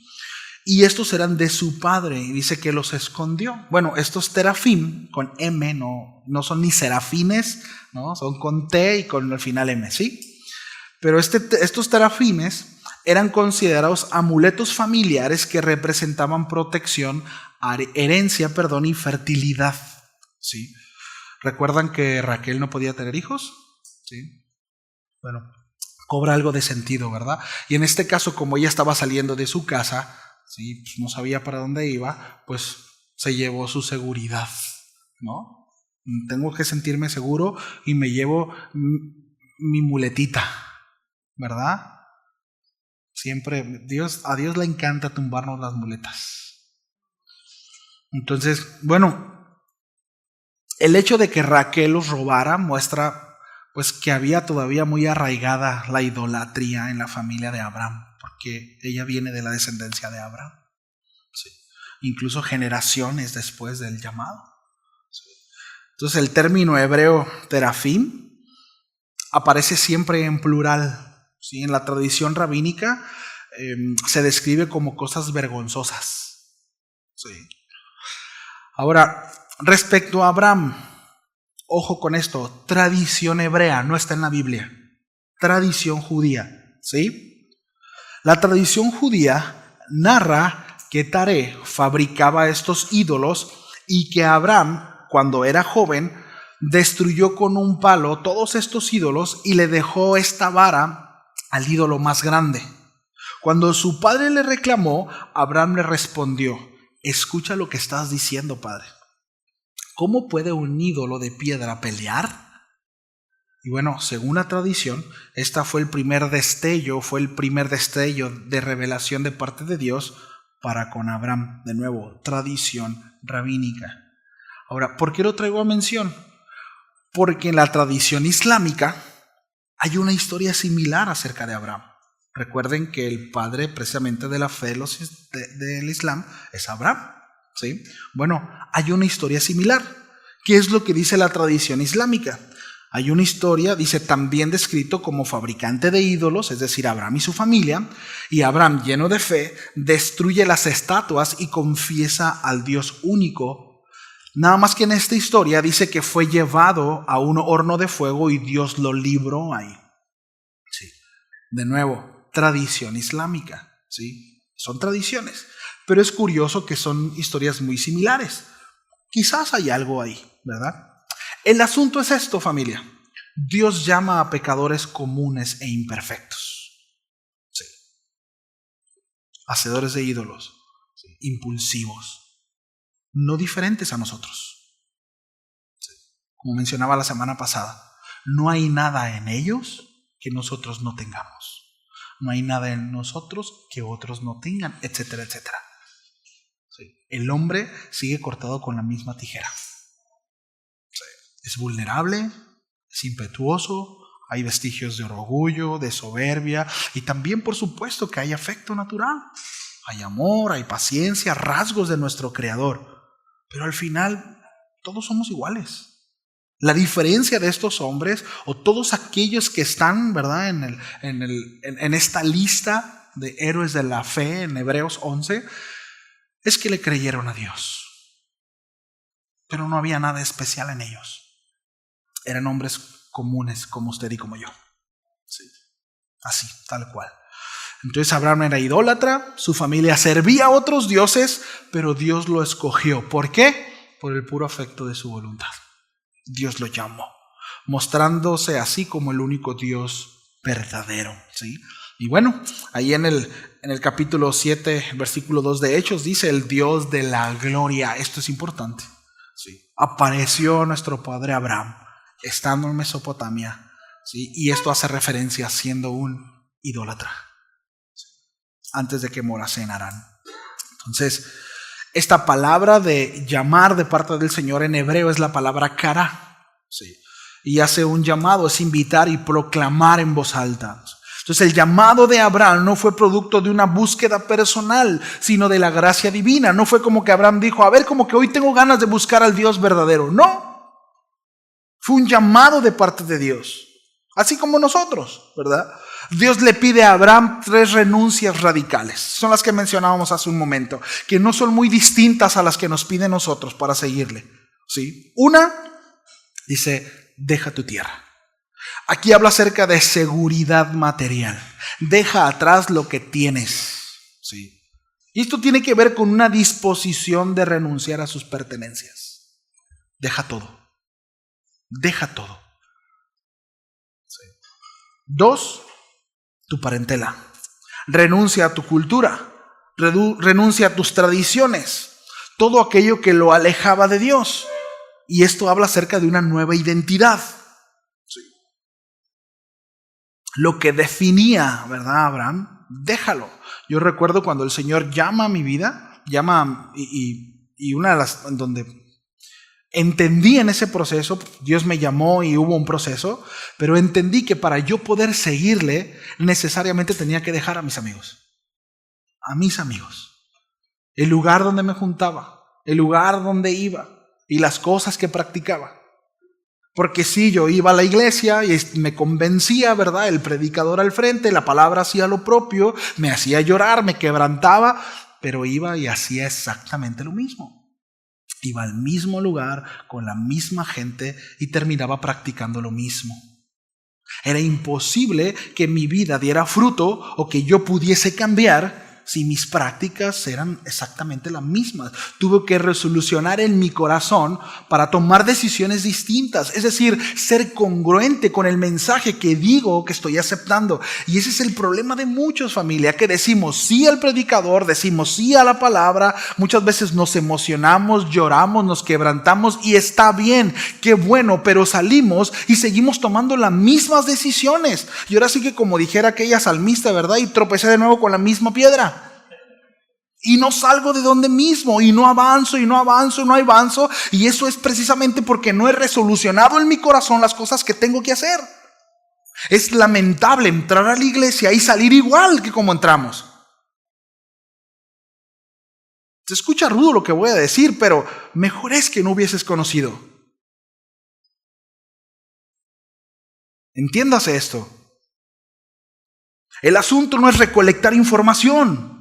Y estos eran de su padre, y dice que los escondió. Bueno, estos terafim, con M, no son ni serafines, ¿no? Son con T y con el final M, ¿sí? Pero estos terafines eran considerados amuletos familiares que representaban protección, herencia, y fertilidad, ¿sí? ¿Recuerdan que Raquel no podía tener hijos? ¿Sí? Bueno, cobra algo de sentido, ¿verdad? Y en este caso, como ella estaba saliendo de su casa, ¿sí? Pues no sabía para dónde iba, pues se llevó su seguridad, ¿no? Tengo que sentirme seguro y me llevo mi muletita, ¿verdad? Siempre, a Dios le encanta tumbarnos las muletas. Entonces, bueno, el hecho de que Raquel los robara muestra pues que había todavía muy arraigada la idolatría en la familia de Abraham, porque ella viene de la descendencia de Abraham. Sí. Incluso generaciones después del llamado. Sí. Entonces el término hebreo terafim aparece siempre en plural. ¿Sí? En la tradición rabínica se describe como cosas vergonzosas. Sí. Ahora, respecto a Abraham, ojo con esto, tradición hebrea, no está en la Biblia. Tradición judía, ¿sí? La tradición judía narra que Taré fabricaba estos ídolos y que Abraham, cuando era joven, destruyó con un palo todos estos ídolos y le dejó esta vara al ídolo más grande. Cuando su padre le reclamó, Abraham le respondió: escucha lo que estás diciendo, padre. ¿Cómo puede un ídolo de piedra pelear? Y bueno, según la tradición, esta fue el primer destello de revelación de parte de Dios para con Abraham. De nuevo, tradición rabínica. Ahora, ¿por qué lo traigo a mención? Porque en la tradición islámica hay una historia similar acerca de Abraham. Recuerden que el padre precisamente de la fe del Islam es Abraham, ¿sí? Bueno, hay una historia similar. ¿Qué es lo que dice la tradición islámica? Hay una historia, dice, también descrito como fabricante de ídolos, es decir, Abraham y su familia, y Abraham, lleno de fe, destruye las estatuas y confiesa al Dios único. Nada más que en esta historia dice que fue llevado a un horno de fuego y Dios lo libró ahí. Sí. De nuevo, tradición islámica, ¿sí? Son tradiciones, pero es curioso que son historias muy similares. Quizás hay algo ahí, ¿verdad? El asunto es esto, familia. Dios llama a pecadores comunes e imperfectos. hacedores de ídolos, ¿sí? Impulsivos, no diferentes a nosotros. ¿Sí? Como mencionaba la semana pasada, no hay nada en ellos que nosotros no tengamos. No hay nada en nosotros que otros no tengan, etcétera, etcétera. ¿Sí? El hombre sigue cortado con la misma tijera. ¿Sí? Es vulnerable, es impetuoso, hay vestigios de orgullo, de soberbia, y también por supuesto que hay afecto natural. Hay amor, hay paciencia, rasgos de nuestro Creador. Pero al final todos somos iguales. La diferencia de estos hombres, o todos aquellos que están, ¿verdad?, en esta lista de héroes de la fe en Hebreos 11, es que le creyeron a Dios. Pero no había nada especial en ellos. Eran hombres comunes como usted y como yo. Sí. Así, tal cual. Entonces Abraham era idólatra, su familia servía a otros dioses, pero Dios lo escogió. ¿Por qué? Por el puro afecto de su voluntad. Dios lo llamó, mostrándose así como el único Dios verdadero, ¿sí? Y bueno, ahí en el capítulo 7, versículo 2 de Hechos, dice el Dios de la gloria. Esto es importante, ¿sí? Apareció nuestro padre Abraham, estando en Mesopotamia, ¿sí? Y esto hace referencia siendo un idólatra, ¿sí? Antes de que morase en Harán. Entonces, esta palabra de llamar de parte del Señor en hebreo es la palabra kará, ¿sí? Y hace un llamado, es invitar y proclamar en voz alta. Entonces el llamado de Abraham no fue producto de una búsqueda personal, sino de la gracia divina. No fue como que Abraham dijo, a ver, como que hoy tengo ganas de buscar al Dios verdadero. No, fue un llamado de parte de Dios, así como nosotros, ¿verdad? Dios le pide a Abraham 3 renuncias radicales. Son las que mencionábamos hace un momento, que no son muy distintas a las que nos pide nosotros para seguirle, ¿sí? Una, dice, deja tu tierra. Aquí habla acerca de seguridad material. Deja atrás lo que tienes, ¿sí? Y esto tiene que ver con una disposición de renunciar a sus pertenencias. Deja todo. Deja todo. ¿Sí? 2, tu parentela. Renuncia a tu cultura, renuncia a tus tradiciones, todo aquello que lo alejaba de Dios. Y esto habla acerca de una nueva identidad. Sí. Lo que definía, ¿verdad, Abraham? Déjalo. Yo recuerdo cuando el Señor llama a mi vida, y una de las en donde entendí en ese proceso, Dios me llamó y hubo un proceso, pero entendí que para yo poder seguirle, necesariamente tenía que dejar a mis amigos. A mis amigos. El lugar donde me juntaba, el lugar donde iba y las cosas que practicaba. Porque sí, yo iba a la iglesia y me convencía, ¿verdad? El predicador al frente, la palabra hacía lo propio, me hacía llorar, me quebrantaba, pero iba y hacía exactamente lo mismo. Iba al mismo lugar, con la misma gente y terminaba practicando lo mismo. Era imposible que mi vida diera fruto o que yo pudiese cambiar si mis prácticas eran exactamente las mismas. Tuve que resolucionar en mi corazón para tomar decisiones distintas. Es decir, ser congruente con el mensaje que digo que estoy aceptando. Y ese es el problema de muchos, familia, que decimos sí al predicador, decimos sí a la palabra. Muchas veces nos emocionamos, lloramos, nos quebrantamos y está bien, qué bueno, pero salimos y seguimos tomando las mismas decisiones. Y ahora sí que como dijera aquella salmista, ¿verdad? Y tropecé de nuevo con la misma piedra. Y no salgo de donde mismo, y no avanzo, y no avanzo, y no avanzo. Y eso es precisamente porque no he resolucionado en mi corazón las cosas que tengo que hacer. Es lamentable entrar a la iglesia y salir igual que como entramos. Se escucha rudo lo que voy a decir, pero mejor es que no hubieses conocido. Entiéndase esto. El asunto no es recolectar información.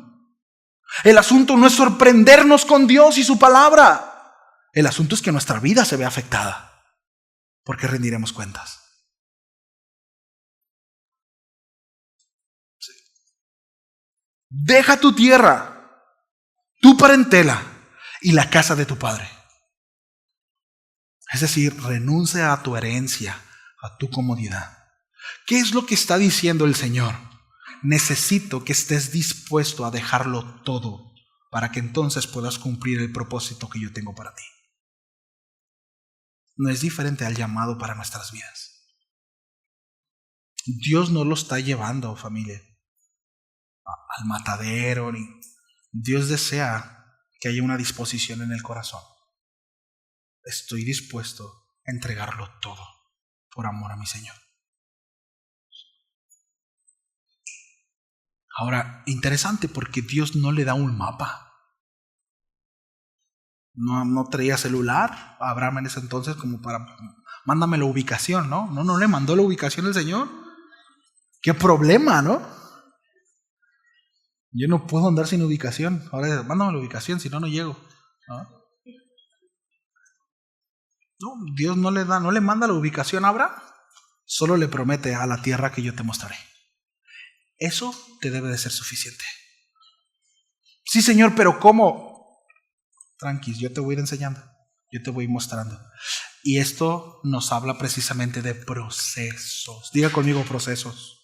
El asunto no es sorprendernos con Dios y su palabra. El asunto es que nuestra vida se ve afectada, porque rendiremos cuentas. Sí. Deja tu tierra, tu parentela y la casa de tu padre. Es decir, renuncia a tu herencia, a tu comodidad. ¿Qué es lo que está diciendo el Señor? Necesito que estés dispuesto a dejarlo todo para que entonces puedas cumplir el propósito que yo tengo para ti. No es diferente al llamado para nuestras vidas. Dios no lo está llevando, familia, al matadero. Dios desea que haya una disposición en el corazón. Estoy dispuesto a entregarlo todo por amor a mi Señor. Ahora, interesante porque Dios no le da un mapa. No traía celular a Abraham en ese entonces como para, mándame la ubicación, ¿no? No le mandó la ubicación el Señor. ¡Qué problema!, ¿no? Yo no puedo andar sin ubicación. Ahora, mándame la ubicación, si no, no llego, ¿no? No, Dios no le manda la ubicación a Abraham. Solo le promete a la tierra que yo te mostraré. Eso te debe de ser suficiente. Sí, Señor, pero ¿cómo? Tranquis, yo te voy a ir enseñando. Yo te voy a ir mostrando. Y esto nos habla precisamente de procesos. Diga conmigo procesos.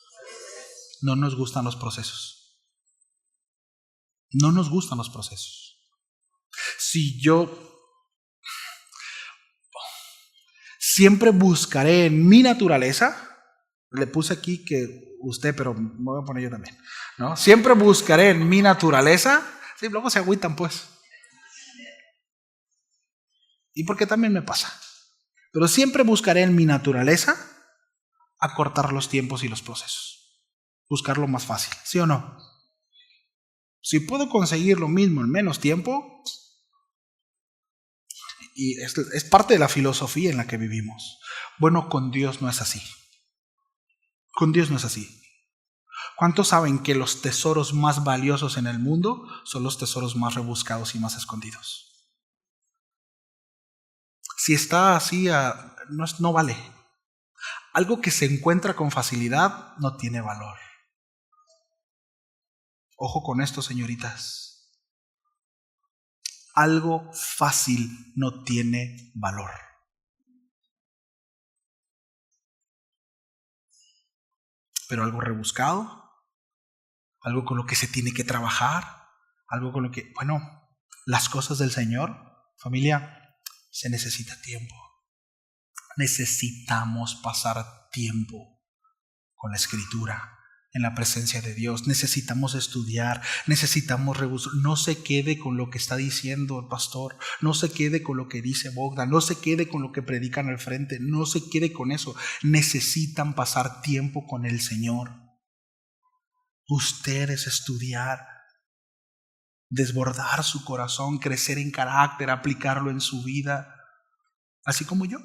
No nos gustan los procesos. No nos gustan los procesos. Si yo siempre buscaré en mi naturaleza, le puse aquí que usted, pero me voy a poner yo también, ¿no? Siempre buscaré en mi naturaleza, sí, luego se agüitan pues. Y porque también me pasa. Pero siempre buscaré en mi naturaleza acortar los tiempos y los procesos. Buscar lo más fácil, ¿sí o no? Si puedo conseguir lo mismo en menos tiempo, y es parte de la filosofía en la que vivimos. Bueno, con Dios no es así. Con Dios no es así. ¿Cuántos saben que los tesoros más valiosos en el mundo son los tesoros más rebuscados y más escondidos? Si está así, no vale. Algo que se encuentra con facilidad no tiene valor. Ojo con esto, señoritas. Algo fácil no tiene valor. Pero algo rebuscado, algo con lo que se tiene que trabajar, algo con lo que, bueno, las cosas del Señor, familia, se necesita tiempo. Necesitamos pasar tiempo con la Escritura, en la presencia de Dios. Necesitamos estudiar, necesitamos rebuscar. No se quede con lo que está diciendo el pastor, no se quede con lo que dice Bogdan, no se quede con lo que predican al frente, no se quede con eso. Necesitan pasar tiempo con el Señor. Ustedes estudiar, desbordar su corazón, crecer en carácter, aplicarlo en su vida, así como yo.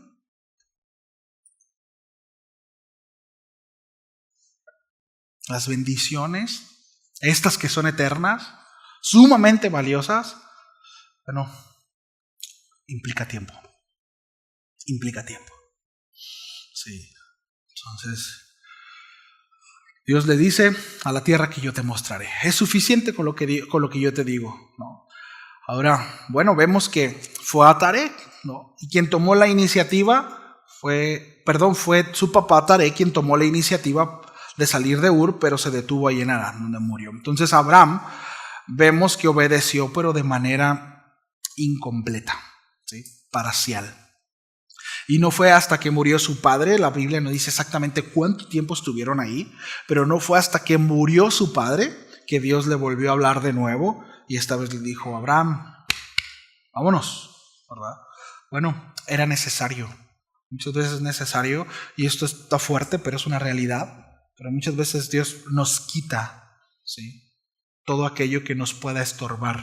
Las bendiciones, estas que son eternas, sumamente valiosas, bueno, implica tiempo. Implica tiempo. Sí. Entonces, Dios le dice a la tierra que yo te mostraré. Es suficiente con lo que yo te digo, ¿no? Ahora, bueno, vemos que fue a Taré, ¿no? Y quien tomó la iniciativa fue su papá Taré quien tomó la iniciativa de salir de Ur, pero se detuvo ahí en Harán, donde murió. Entonces Abraham vemos que obedeció, pero de manera incompleta, ¿sí? Parcial. Y no fue hasta que murió su padre, la Biblia no dice exactamente cuánto tiempo estuvieron ahí, pero no fue hasta que murió su padre que Dios le volvió a hablar de nuevo y esta vez le dijo: Abraham, vámonos, ¿verdad? Bueno, era necesario. Muchas veces es necesario, y esto está fuerte, pero es una realidad. Pero muchas veces Dios nos quita, ¿sí?, todo aquello que nos pueda estorbar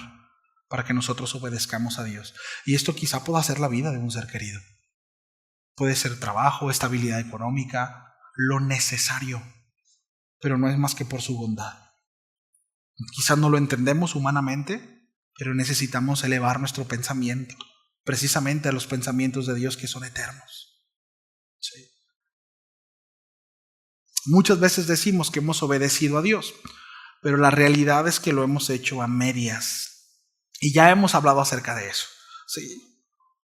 para que nosotros obedezcamos a Dios. Y esto quizá pueda ser la vida de un ser querido. Puede ser trabajo, estabilidad económica, lo necesario, pero no es más que por su bondad. Quizás no lo entendemos humanamente, pero necesitamos elevar nuestro pensamiento precisamente a los pensamientos de Dios que son eternos. Sí. Muchas veces decimos que hemos obedecido a Dios, pero la realidad es que lo hemos hecho a medias. Y ya hemos hablado acerca de eso. Sí.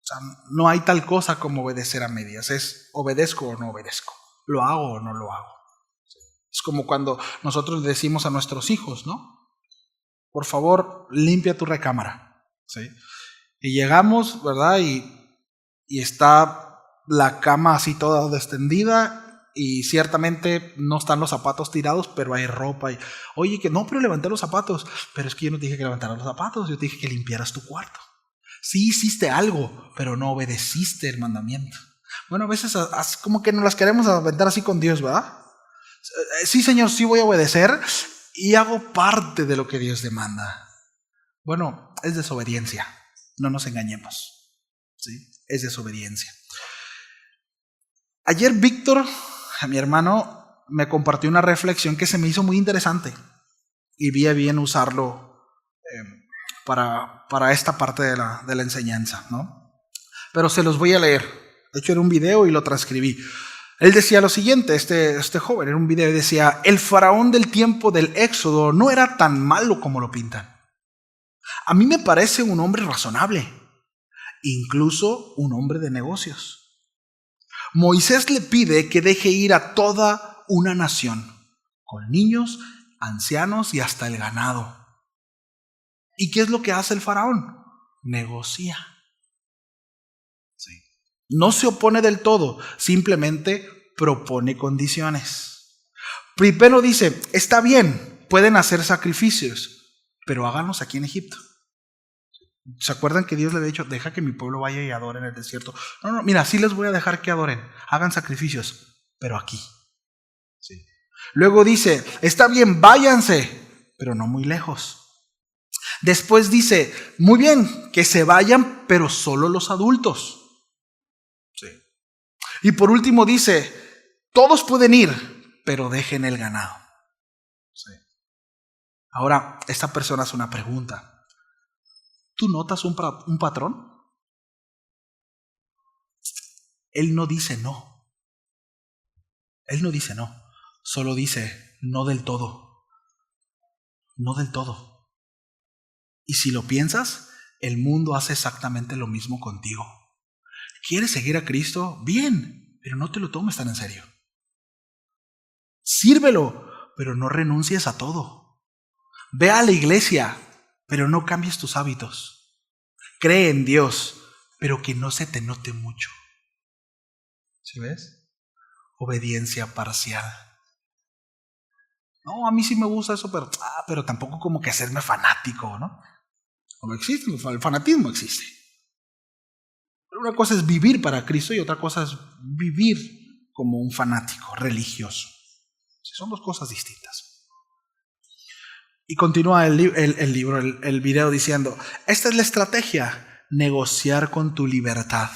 O sea, no hay tal cosa como obedecer a medias. Es obedezco o no obedezco. Lo hago o no lo hago. Es como cuando nosotros le decimos a nuestros hijos, ¿no? Por favor, limpia tu recámara, ¿sí? Y llegamos, ¿verdad? Y está la cama así toda extendida y ciertamente no están los zapatos tirados, pero hay ropa. Oye, que no, pero levanté los zapatos. Pero es que yo no te dije que levantaras los zapatos, yo te dije que limpiaras tu cuarto. Sí hiciste algo, pero no obedeciste el mandamiento. Bueno, a veces como que nos las queremos aventar así con Dios, ¿verdad? Sí, Señor, sí voy a obedecer y hago parte de lo que Dios demanda. Bueno, es desobediencia, no nos engañemos, ¿sí? Es desobediencia. Ayer Víctor, mi hermano, me compartió una reflexión que se me hizo muy interesante y vi bien usarlo para esta parte de la enseñanza, ¿no? Pero se los voy a leer. De hecho, era un video y lo transcribí. Él decía lo siguiente, este joven, era un video y decía: el faraón del tiempo del Éxodo no era tan malo como lo pintan. A mí me parece un hombre razonable, incluso un hombre de negocios. Moisés le pide que deje ir a toda una nación, con niños, ancianos y hasta el ganado. ¿Y qué es lo que hace el faraón? Negocia. Sí. No se opone del todo, simplemente propone condiciones. Primero dice: está bien, pueden hacer sacrificios, pero háganlos aquí en Egipto. ¿Se acuerdan que Dios le había dicho: deja que mi pueblo vaya y adore en el desierto? No, mira, sí les voy a dejar que adoren, hagan sacrificios, pero aquí. Sí. Luego dice: está bien, váyanse, pero no muy lejos. Después dice: muy bien, que se vayan, pero solo los adultos. Sí. Y por último dice: todos pueden ir, pero dejen el ganado. Sí. Ahora, esta persona hace una pregunta. ¿Tú notas un patrón? Él no dice no. Él no dice no. Solo dice: no del todo. No del todo. Y si lo piensas, el mundo hace exactamente lo mismo contigo. ¿Quieres seguir a Cristo? Bien, pero no te lo tomes tan en serio. Sírvelo, pero no renuncies a todo. Ve a la iglesia, pero no cambies tus hábitos. Cree en Dios, pero que no se te note mucho. ¿Sí ves? Obediencia parcial. No, a mí sí me gusta eso, pero tampoco como que hacerme fanático, ¿no? No existe, el fanatismo existe. Pero una cosa es vivir para Cristo y otra cosa es vivir como un fanático religioso. Son dos cosas distintas. Y continúa el video diciendo: esta es la estrategia, negociar con tu libertad.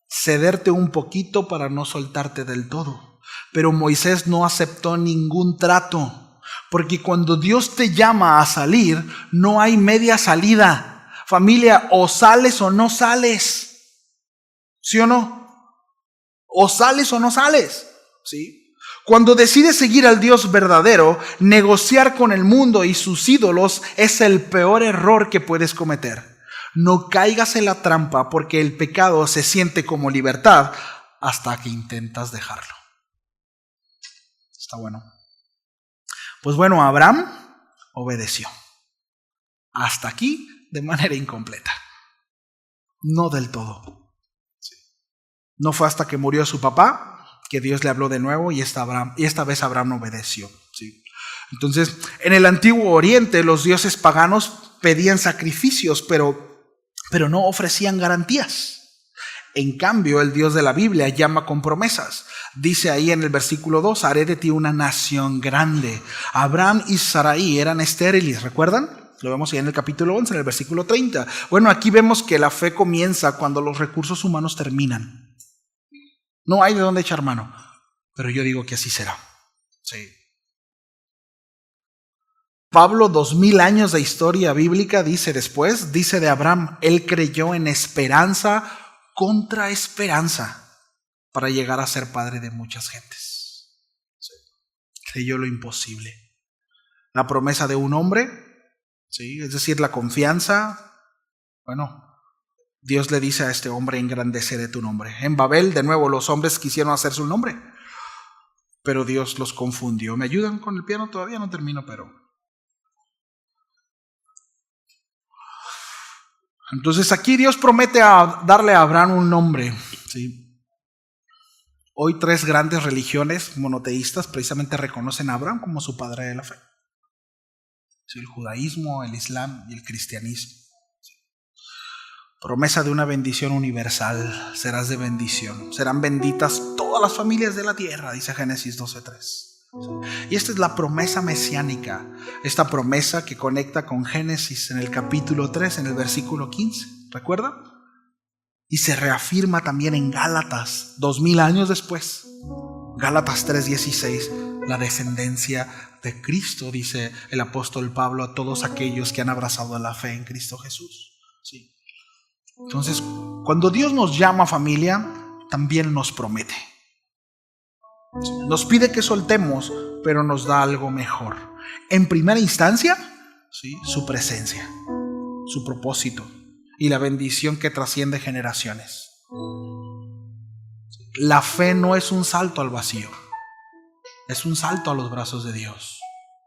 Cederte un poquito para no soltarte del todo. Pero Moisés no aceptó ningún trato, porque cuando Dios te llama a salir, no hay media salida. Familia, o sales o no sales. ¿Sí o no? O sales o no sales. ¿Sí? Cuando decides seguir al Dios verdadero, negociar con el mundo y sus ídolos es el peor error que puedes cometer. No caigas en la trampa, porque el pecado se siente como libertad hasta que intentas dejarlo. Está bueno. Pues bueno, Abraham obedeció. Hasta aquí de manera incompleta. No del todo. Sí. No fue hasta que murió su papá que Dios le habló de nuevo y esta vez Abraham obedeció. Sí. Entonces, en el Antiguo Oriente los dioses paganos pedían sacrificios, pero no ofrecían garantías. En cambio, el Dios de la Biblia llama con promesas. Dice ahí en el versículo 2: haré de ti una nación grande. Abraham y Sarai eran estériles, ¿recuerdan? Lo vemos ahí en el capítulo 11, en el versículo 30. Bueno, aquí vemos que la fe comienza cuando los recursos humanos terminan. No hay de dónde echar mano, pero yo digo que así será. Sí. Pablo, 2000 años de historia bíblica, dice de Abraham: él creyó en esperanza contra esperanza para llegar a ser padre de muchas gentes. Sí. Creyó lo imposible. La promesa de un hombre, ¿sí? Es decir, la confianza. Bueno, Dios le dice a este hombre: engrandeceré tu nombre. En Babel, de nuevo, los hombres quisieron hacerse un nombre. pero Dios los confundió. ¿Me ayudan con el piano? Todavía no termino, pero... Entonces aquí Dios promete darle a Abraham un nombre, ¿sí? Hoy 3 grandes religiones monoteístas precisamente reconocen a Abraham como su padre de la fe. ¿Sí? El judaísmo, el islam y el cristianismo. ¿Sí? Promesa de una bendición universal, serás de bendición. Serán benditas todas las familias de la tierra, dice Génesis 12:3. Y esta es la promesa mesiánica, esta promesa que conecta con Génesis en el capítulo 3, en el versículo 15, ¿recuerda? Y se reafirma también en Gálatas, 2000 años después. Gálatas 3:16, la descendencia de Cristo, dice el apóstol Pablo a todos aquellos que han abrazado la fe en Cristo Jesús. Sí. Entonces, cuando Dios nos llama familia, también nos promete. Nos pide que soltemos, pero nos da algo mejor. En primera instancia, ¿sí? Su presencia, su propósito y la bendición que trasciende generaciones. La fe no es un salto al vacío, es un salto a los brazos de Dios.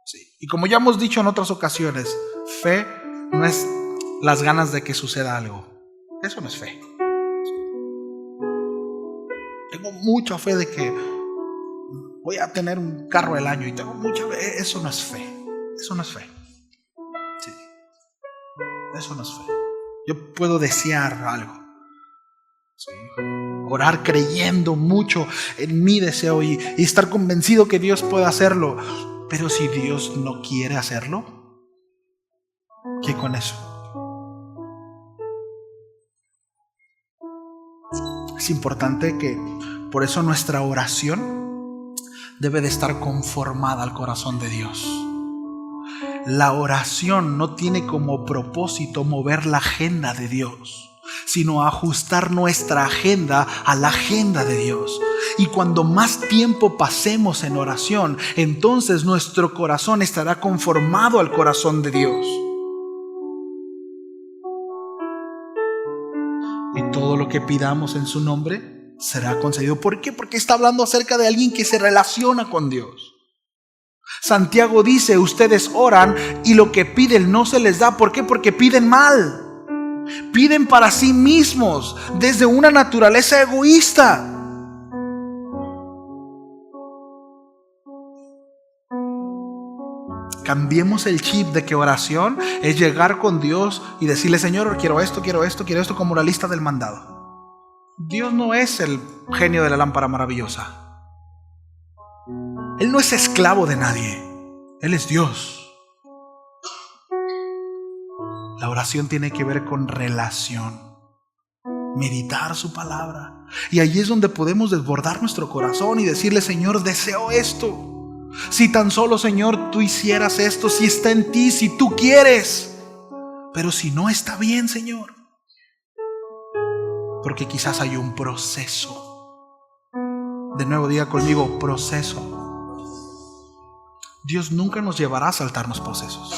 ¿Sí? Y como ya hemos dicho en otras ocasiones, fe no es las ganas de que suceda algo. Eso no es fe. Tengo mucha fe de que voy a tener un carro del año y tengo mucha fe. Eso no es fe. Eso no es fe. Sí. Eso no es fe. Yo puedo desear algo. Sí. Orar creyendo mucho en mi deseo y estar convencido que Dios puede hacerlo. Pero si Dios no quiere hacerlo, ¿qué con eso? Es importante que por eso nuestra oración debe de estar conformada al corazón de Dios. La oración no tiene como propósito mover la agenda de Dios, sino ajustar nuestra agenda a la agenda de Dios. Y cuando más tiempo pasemos en oración, entonces nuestro corazón estará conformado al corazón de Dios. Y todo lo que pidamos en su nombre será concedido. ¿Por qué? Porque está hablando acerca de alguien que se relaciona con Dios. Santiago dice, ustedes oran y lo que piden no se les da. ¿Por qué? Porque piden mal. Piden para sí mismos, desde una naturaleza egoísta. Cambiemos el chip de que oración es llegar con Dios y decirle, Señor, quiero esto, como la lista del mandado. Dios no es el genio de la lámpara maravillosa. Él no es esclavo de nadie. Él es Dios. La oración tiene que ver con relación. Meditar su palabra. Y allí es donde podemos desbordar nuestro corazón y decirle, Señor, deseo esto. Si tan solo, Señor, tú hicieras esto, si está en ti, si tú quieres. Pero si no está bien, Señor. Porque quizás hay un proceso. De nuevo, diga conmigo, proceso. Dios nunca nos llevará a saltarnos procesos.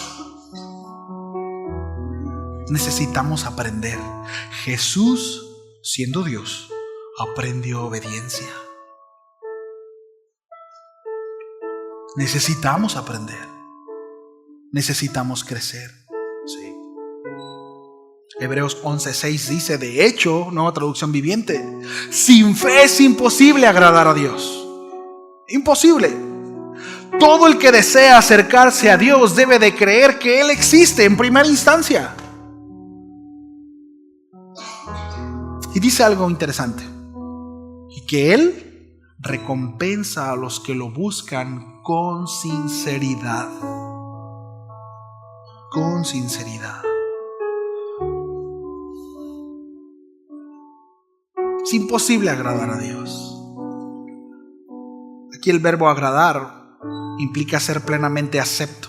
Necesitamos aprender. Jesús, siendo Dios, aprendió obediencia. Necesitamos aprender. Necesitamos crecer. Sí. Hebreos 11:6 dice, de hecho, nueva traducción viviente, sin fe es imposible agradar a Dios. Imposible. Todo el que desea acercarse a Dios debe de creer que Él existe en primera instancia. Y dice algo interesante. Y que Él recompensa a los que lo buscan con sinceridad. Con sinceridad. Es imposible agradar a Dios. Aquí el verbo agradar implica ser plenamente acepto,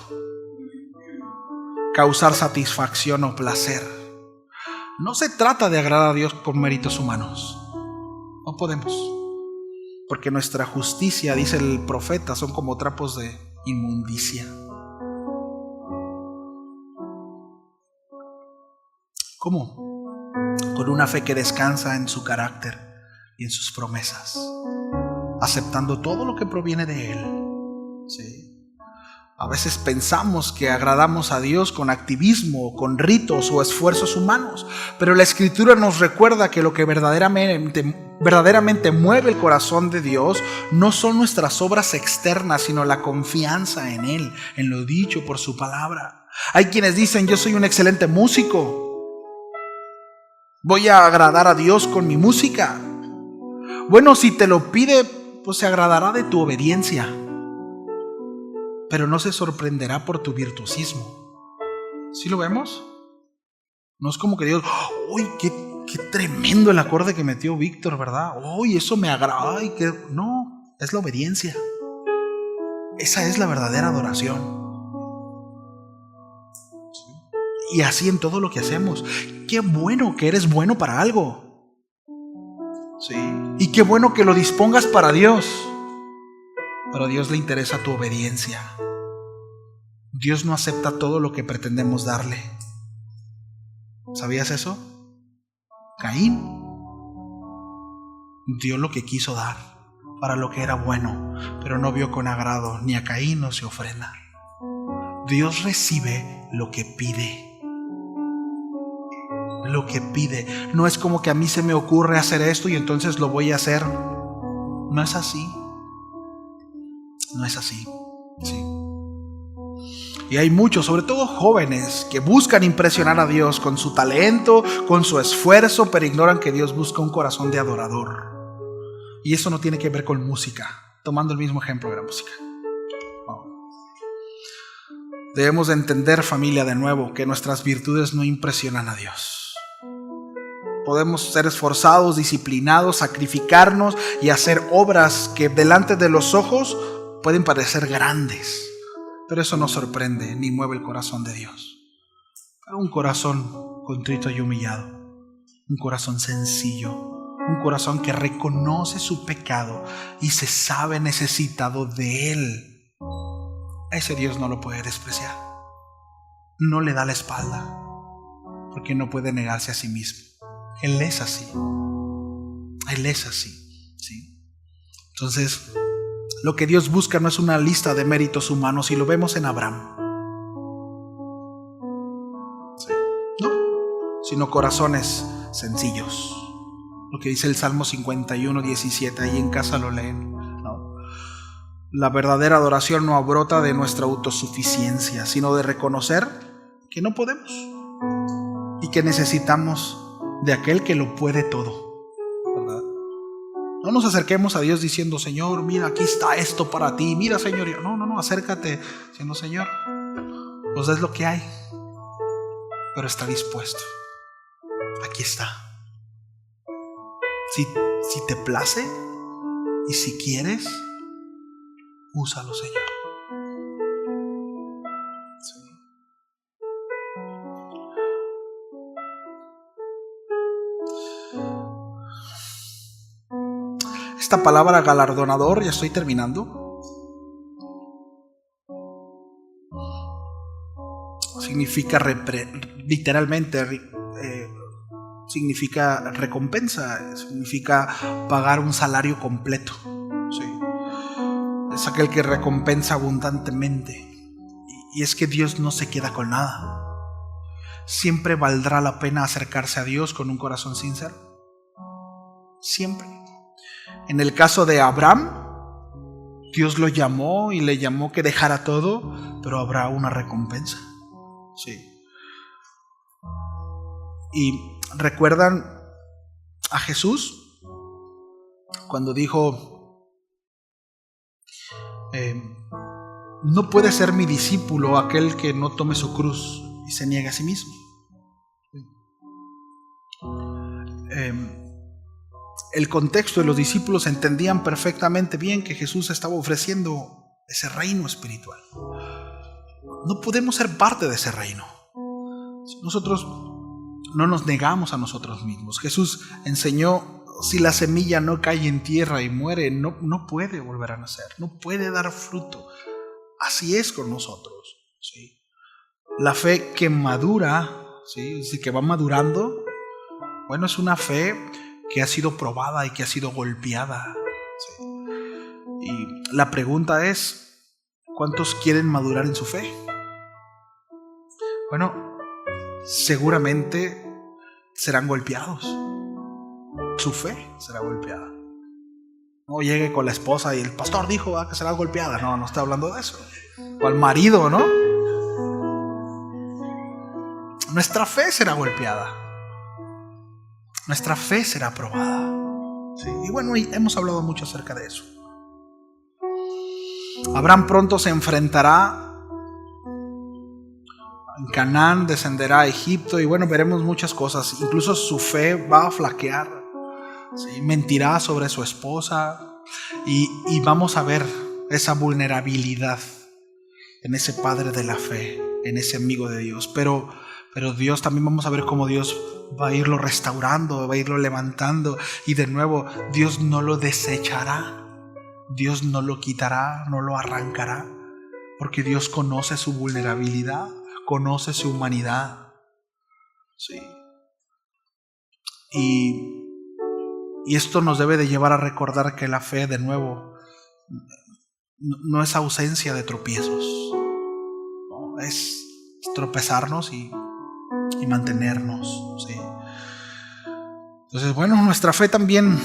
causar satisfacción o placer. No se trata de agradar a Dios por méritos humanos. No podemos. Porque nuestra justicia, dice el profeta, son como trapos de inmundicia. ¿Cómo? Con una fe que descansa en su carácter y en sus promesas. aceptando todo lo que proviene de Él. ¿Sí? A veces pensamos que agradamos a Dios con activismo, con ritos o esfuerzos humanos, pero la Escritura nos recuerda que lo que verdaderamente mueve el corazón de Dios no son nuestras obras externas, sino la confianza en Él, en lo dicho por su palabra. Hay quienes dicen: yo soy un excelente músico, voy a agradar a Dios con mi música. Bueno, si te lo pide, pues se agradará de tu obediencia, pero no se sorprenderá por tu virtuosismo. ¿Sí lo vemos? No es como que Dios: ¡uy, qué tremendo el acorde que metió Víctor, ¿verdad? ¡Uy, eso me agrada! No, es la obediencia. Esa es la verdadera adoración. Y así en todo lo que hacemos. Qué bueno que eres bueno para algo. Sí. Y qué bueno que lo dispongas para Dios. Pero a Dios le interesa tu obediencia. Dios no acepta todo lo que pretendemos darle. ¿Sabías eso? Caín dio lo que quiso dar para lo que era bueno, pero no vio con agrado ni a Caín ni su ofrenda. Dios recibe lo que pide. Lo que pide. No es como que a mí se me ocurre hacer esto y entonces lo voy a hacer. No es así. No es así. Sí. Y hay muchos, sobre todo jóvenes, que buscan impresionar a Dios con su talento, con su esfuerzo, pero ignoran que Dios busca un corazón de adorador. Y eso no tiene que ver con música, tomando el mismo ejemplo de la música. No. Debemos de entender, familia, de nuevo, que nuestras virtudes no impresionan a Dios. Podemos ser esforzados, disciplinados, sacrificarnos y hacer obras que delante de los ojos pueden parecer grandes, pero eso no sorprende ni mueve el corazón de Dios. Pero un corazón contrito y humillado, un corazón sencillo, un corazón que reconoce su pecado y se sabe necesitado de Él, a ese Dios no lo puede despreciar. No le da la espalda, porque no puede negarse a sí mismo. Él es así. Él es así. ¿Sí? Entonces, lo que Dios busca no es una lista de méritos humanos, y lo vemos en Abraham. ¿Sí? No, sino corazones sencillos. Lo que dice el Salmo 51:17, ahí en casa lo leen. ¿No? La verdadera adoración no brota de nuestra autosuficiencia, sino de reconocer que no podemos y que necesitamos de aquel que lo puede todo, ¿verdad? No nos acerquemos a Dios diciendo: Señor, mira, aquí está esto para ti, mira, Señor. No, acércate diciendo: Señor, pues es lo que hay, pero está dispuesto. Aquí está. Si te place y si quieres, úsalo, Señor. Sí. Esta palabra galardonador, ya estoy terminando, significa literalmente significa recompensa, significa pagar un salario completo. Sí. Es aquel que recompensa abundantemente. Y es que Dios no se queda con nada. Siempre valdrá la pena acercarse a Dios con un corazón sincero. Siempre. En el caso de Abraham, Dios lo llamó y le llamó que dejara todo, pero habrá una recompensa. Sí. Y recuerdan a Jesús cuando dijo: no puede ser mi discípulo aquel que no tome su cruz y se niegue a sí mismo. El contexto de los discípulos entendían perfectamente bien que Jesús estaba ofreciendo ese reino espiritual. No podemos ser parte de ese reino. Nosotros no nos negamos a nosotros mismos. Jesús enseñó: si la semilla no cae en tierra y muere, no puede volver a nacer, no puede dar fruto. Así es con nosotros. ¿Sí? La fe que madura, ¿sí? Que va madurando, bueno, es una fe que ha sido probada y que ha sido golpeada. ¿Sí? Y la pregunta es, ¿cuántos quieren madurar en su fe? Bueno, seguramente serán golpeados. Su fe será golpeada. No llegue con la esposa y el pastor dijo que será golpeada. No está hablando de eso. O al marido, ¿no? Nuestra fe será golpeada. Nuestra fe será probada. Sí, y bueno, hemos hablado mucho acerca de eso. Abraham pronto se enfrentará en Canaán, descenderá a Egipto y bueno, veremos muchas cosas. Incluso su fe va a flaquear. ¿Sí? Mentirá sobre su esposa y vamos a ver esa vulnerabilidad en ese padre de la fe, en ese amigo de Dios. Pero Dios también vamos a ver cómo Dios va a irlo restaurando, va a irlo levantando y de nuevo Dios no lo desechará. Dios no lo quitará, no lo arrancará, porque Dios conoce su vulnerabilidad, conoce su humanidad. Sí. Y esto nos debe de llevar a recordar que la fe, de nuevo, no es ausencia de tropiezos, ¿no? Es tropezarnos y mantenernos. ¿Sí? Entonces, bueno, nuestra fe también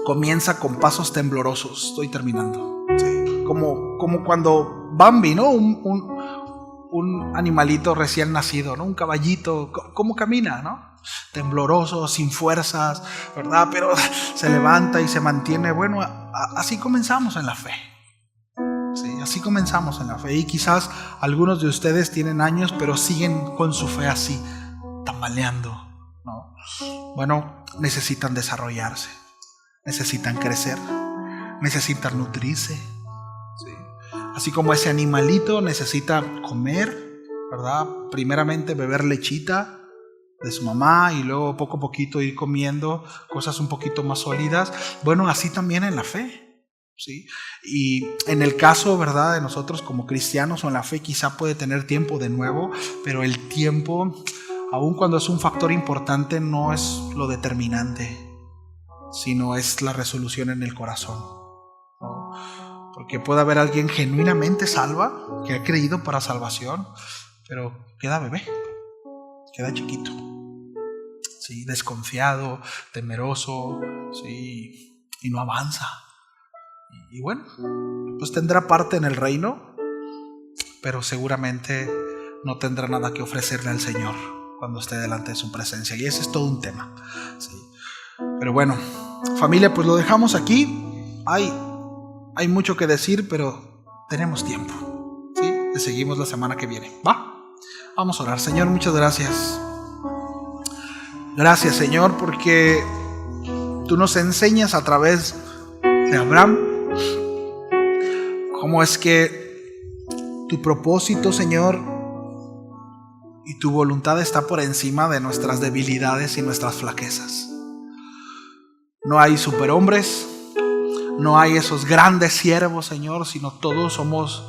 comienza con pasos temblorosos. Estoy terminando. ¿Sí? Como cuando Bambi, ¿no? Un animalito recién nacido, ¿no? Un caballito, ¿cómo camina, no? Tembloroso, sin fuerzas, ¿verdad? Pero se levanta y se mantiene. Bueno, así comenzamos en la fe. Sí, así comenzamos en la fe. Y quizás algunos de ustedes tienen años, pero siguen con su fe así, tambaleando, ¿no? Bueno, necesitan desarrollarse, necesitan crecer, necesitan nutrirse. ¿Sí? Así como ese animalito necesita comer, ¿verdad? Primeramente beber lechita de su mamá y luego poco a poquito ir comiendo cosas un poquito más sólidas. Bueno, así también en la fe. ¿Sí? Y en el caso, ¿verdad?, de nosotros como cristianos o en la fe, quizá puede tener tiempo de nuevo, pero el tiempo, aun cuando es un factor importante, no es lo determinante, sino es la resolución en el corazón, ¿no? Porque puede haber alguien genuinamente salva, que ha creído para salvación, pero queda bebé, queda chiquito, ¿sí? Desconfiado, temeroso, ¿sí? Y no avanza. Y bueno, pues tendrá parte en el reino, pero seguramente no tendrá nada que ofrecerle al Señor cuando esté delante de su presencia. Y ese es todo un tema, ¿sí? Pero bueno, familia, pues lo dejamos aquí. Hay mucho que decir, pero tenemos tiempo, ¿sí? Le seguimos la semana que viene. ¿Va? Vamos a orar. Señor, muchas gracias. Gracias, Señor, porque tú nos enseñas a través de Abraham cómo es que tu propósito, Señor, y tu voluntad está por encima de nuestras debilidades y nuestras flaquezas. No hay superhombres, no hay esos grandes siervos, Señor, sino todos somos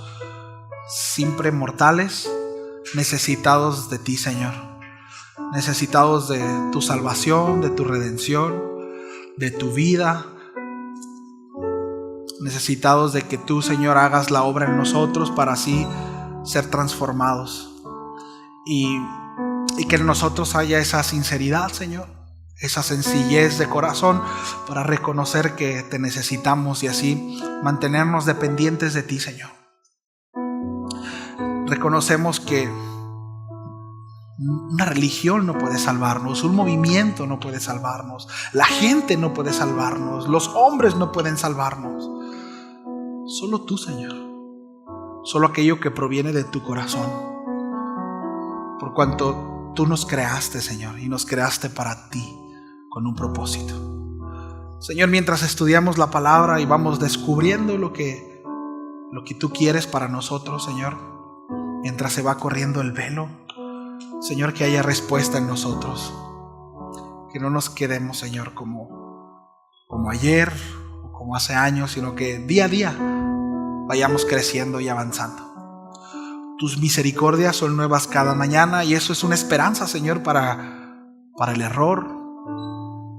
simples mortales, necesitados de ti, Señor. Necesitados de tu salvación, de tu redención, de tu vida. Necesitados de que tú, Señor, hagas la obra en nosotros para así ser transformados. Y que en nosotros haya esa sinceridad, Señor, esa sencillez de corazón para reconocer que te necesitamos y así mantenernos dependientes de ti, Señor. Reconocemos que una religión no puede salvarnos, un movimiento no puede salvarnos, la gente no puede salvarnos, los hombres no pueden salvarnos. Solo tú, Señor. Solo aquello que proviene de tu corazón. Por cuanto tú nos creaste, Señor, y nos creaste para ti, con un propósito. Señor, mientras estudiamos la palabra y vamos descubriendo lo que tú quieres para nosotros, Señor, mientras se va corriendo el velo, Señor, que haya respuesta en nosotros. Que no nos quedemos, Señor, como ayer o como hace años, sino que día a día vayamos creciendo y avanzando. Tus misericordias son nuevas cada mañana y eso es una esperanza, Señor, para el error,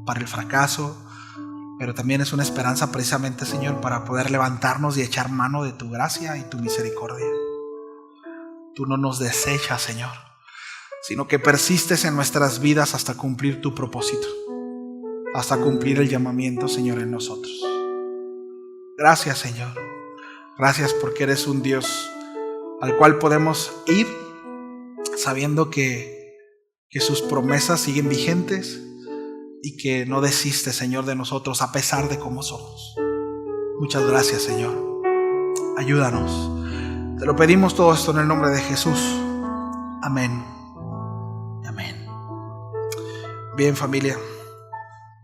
para el fracaso, pero también es una esperanza precisamente, Señor, para poder levantarnos y echar mano de tu gracia y tu misericordia. Tú no nos desechas, Señor, sino que persistes en nuestras vidas hasta cumplir tu propósito, hasta cumplir el llamamiento, Señor, en nosotros. Gracias, Señor. Gracias porque eres un Dios al cual podemos ir sabiendo que sus promesas siguen vigentes y que no desiste, Señor, de nosotros a pesar de cómo somos. Muchas gracias, Señor. Ayúdanos. Te lo pedimos todo esto en el nombre de Jesús. Amén. Amén. Bien, familia.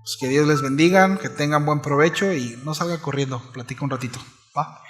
Pues que Dios les bendiga, que tengan buen provecho y no salga corriendo. Platica un ratito. ¿Va?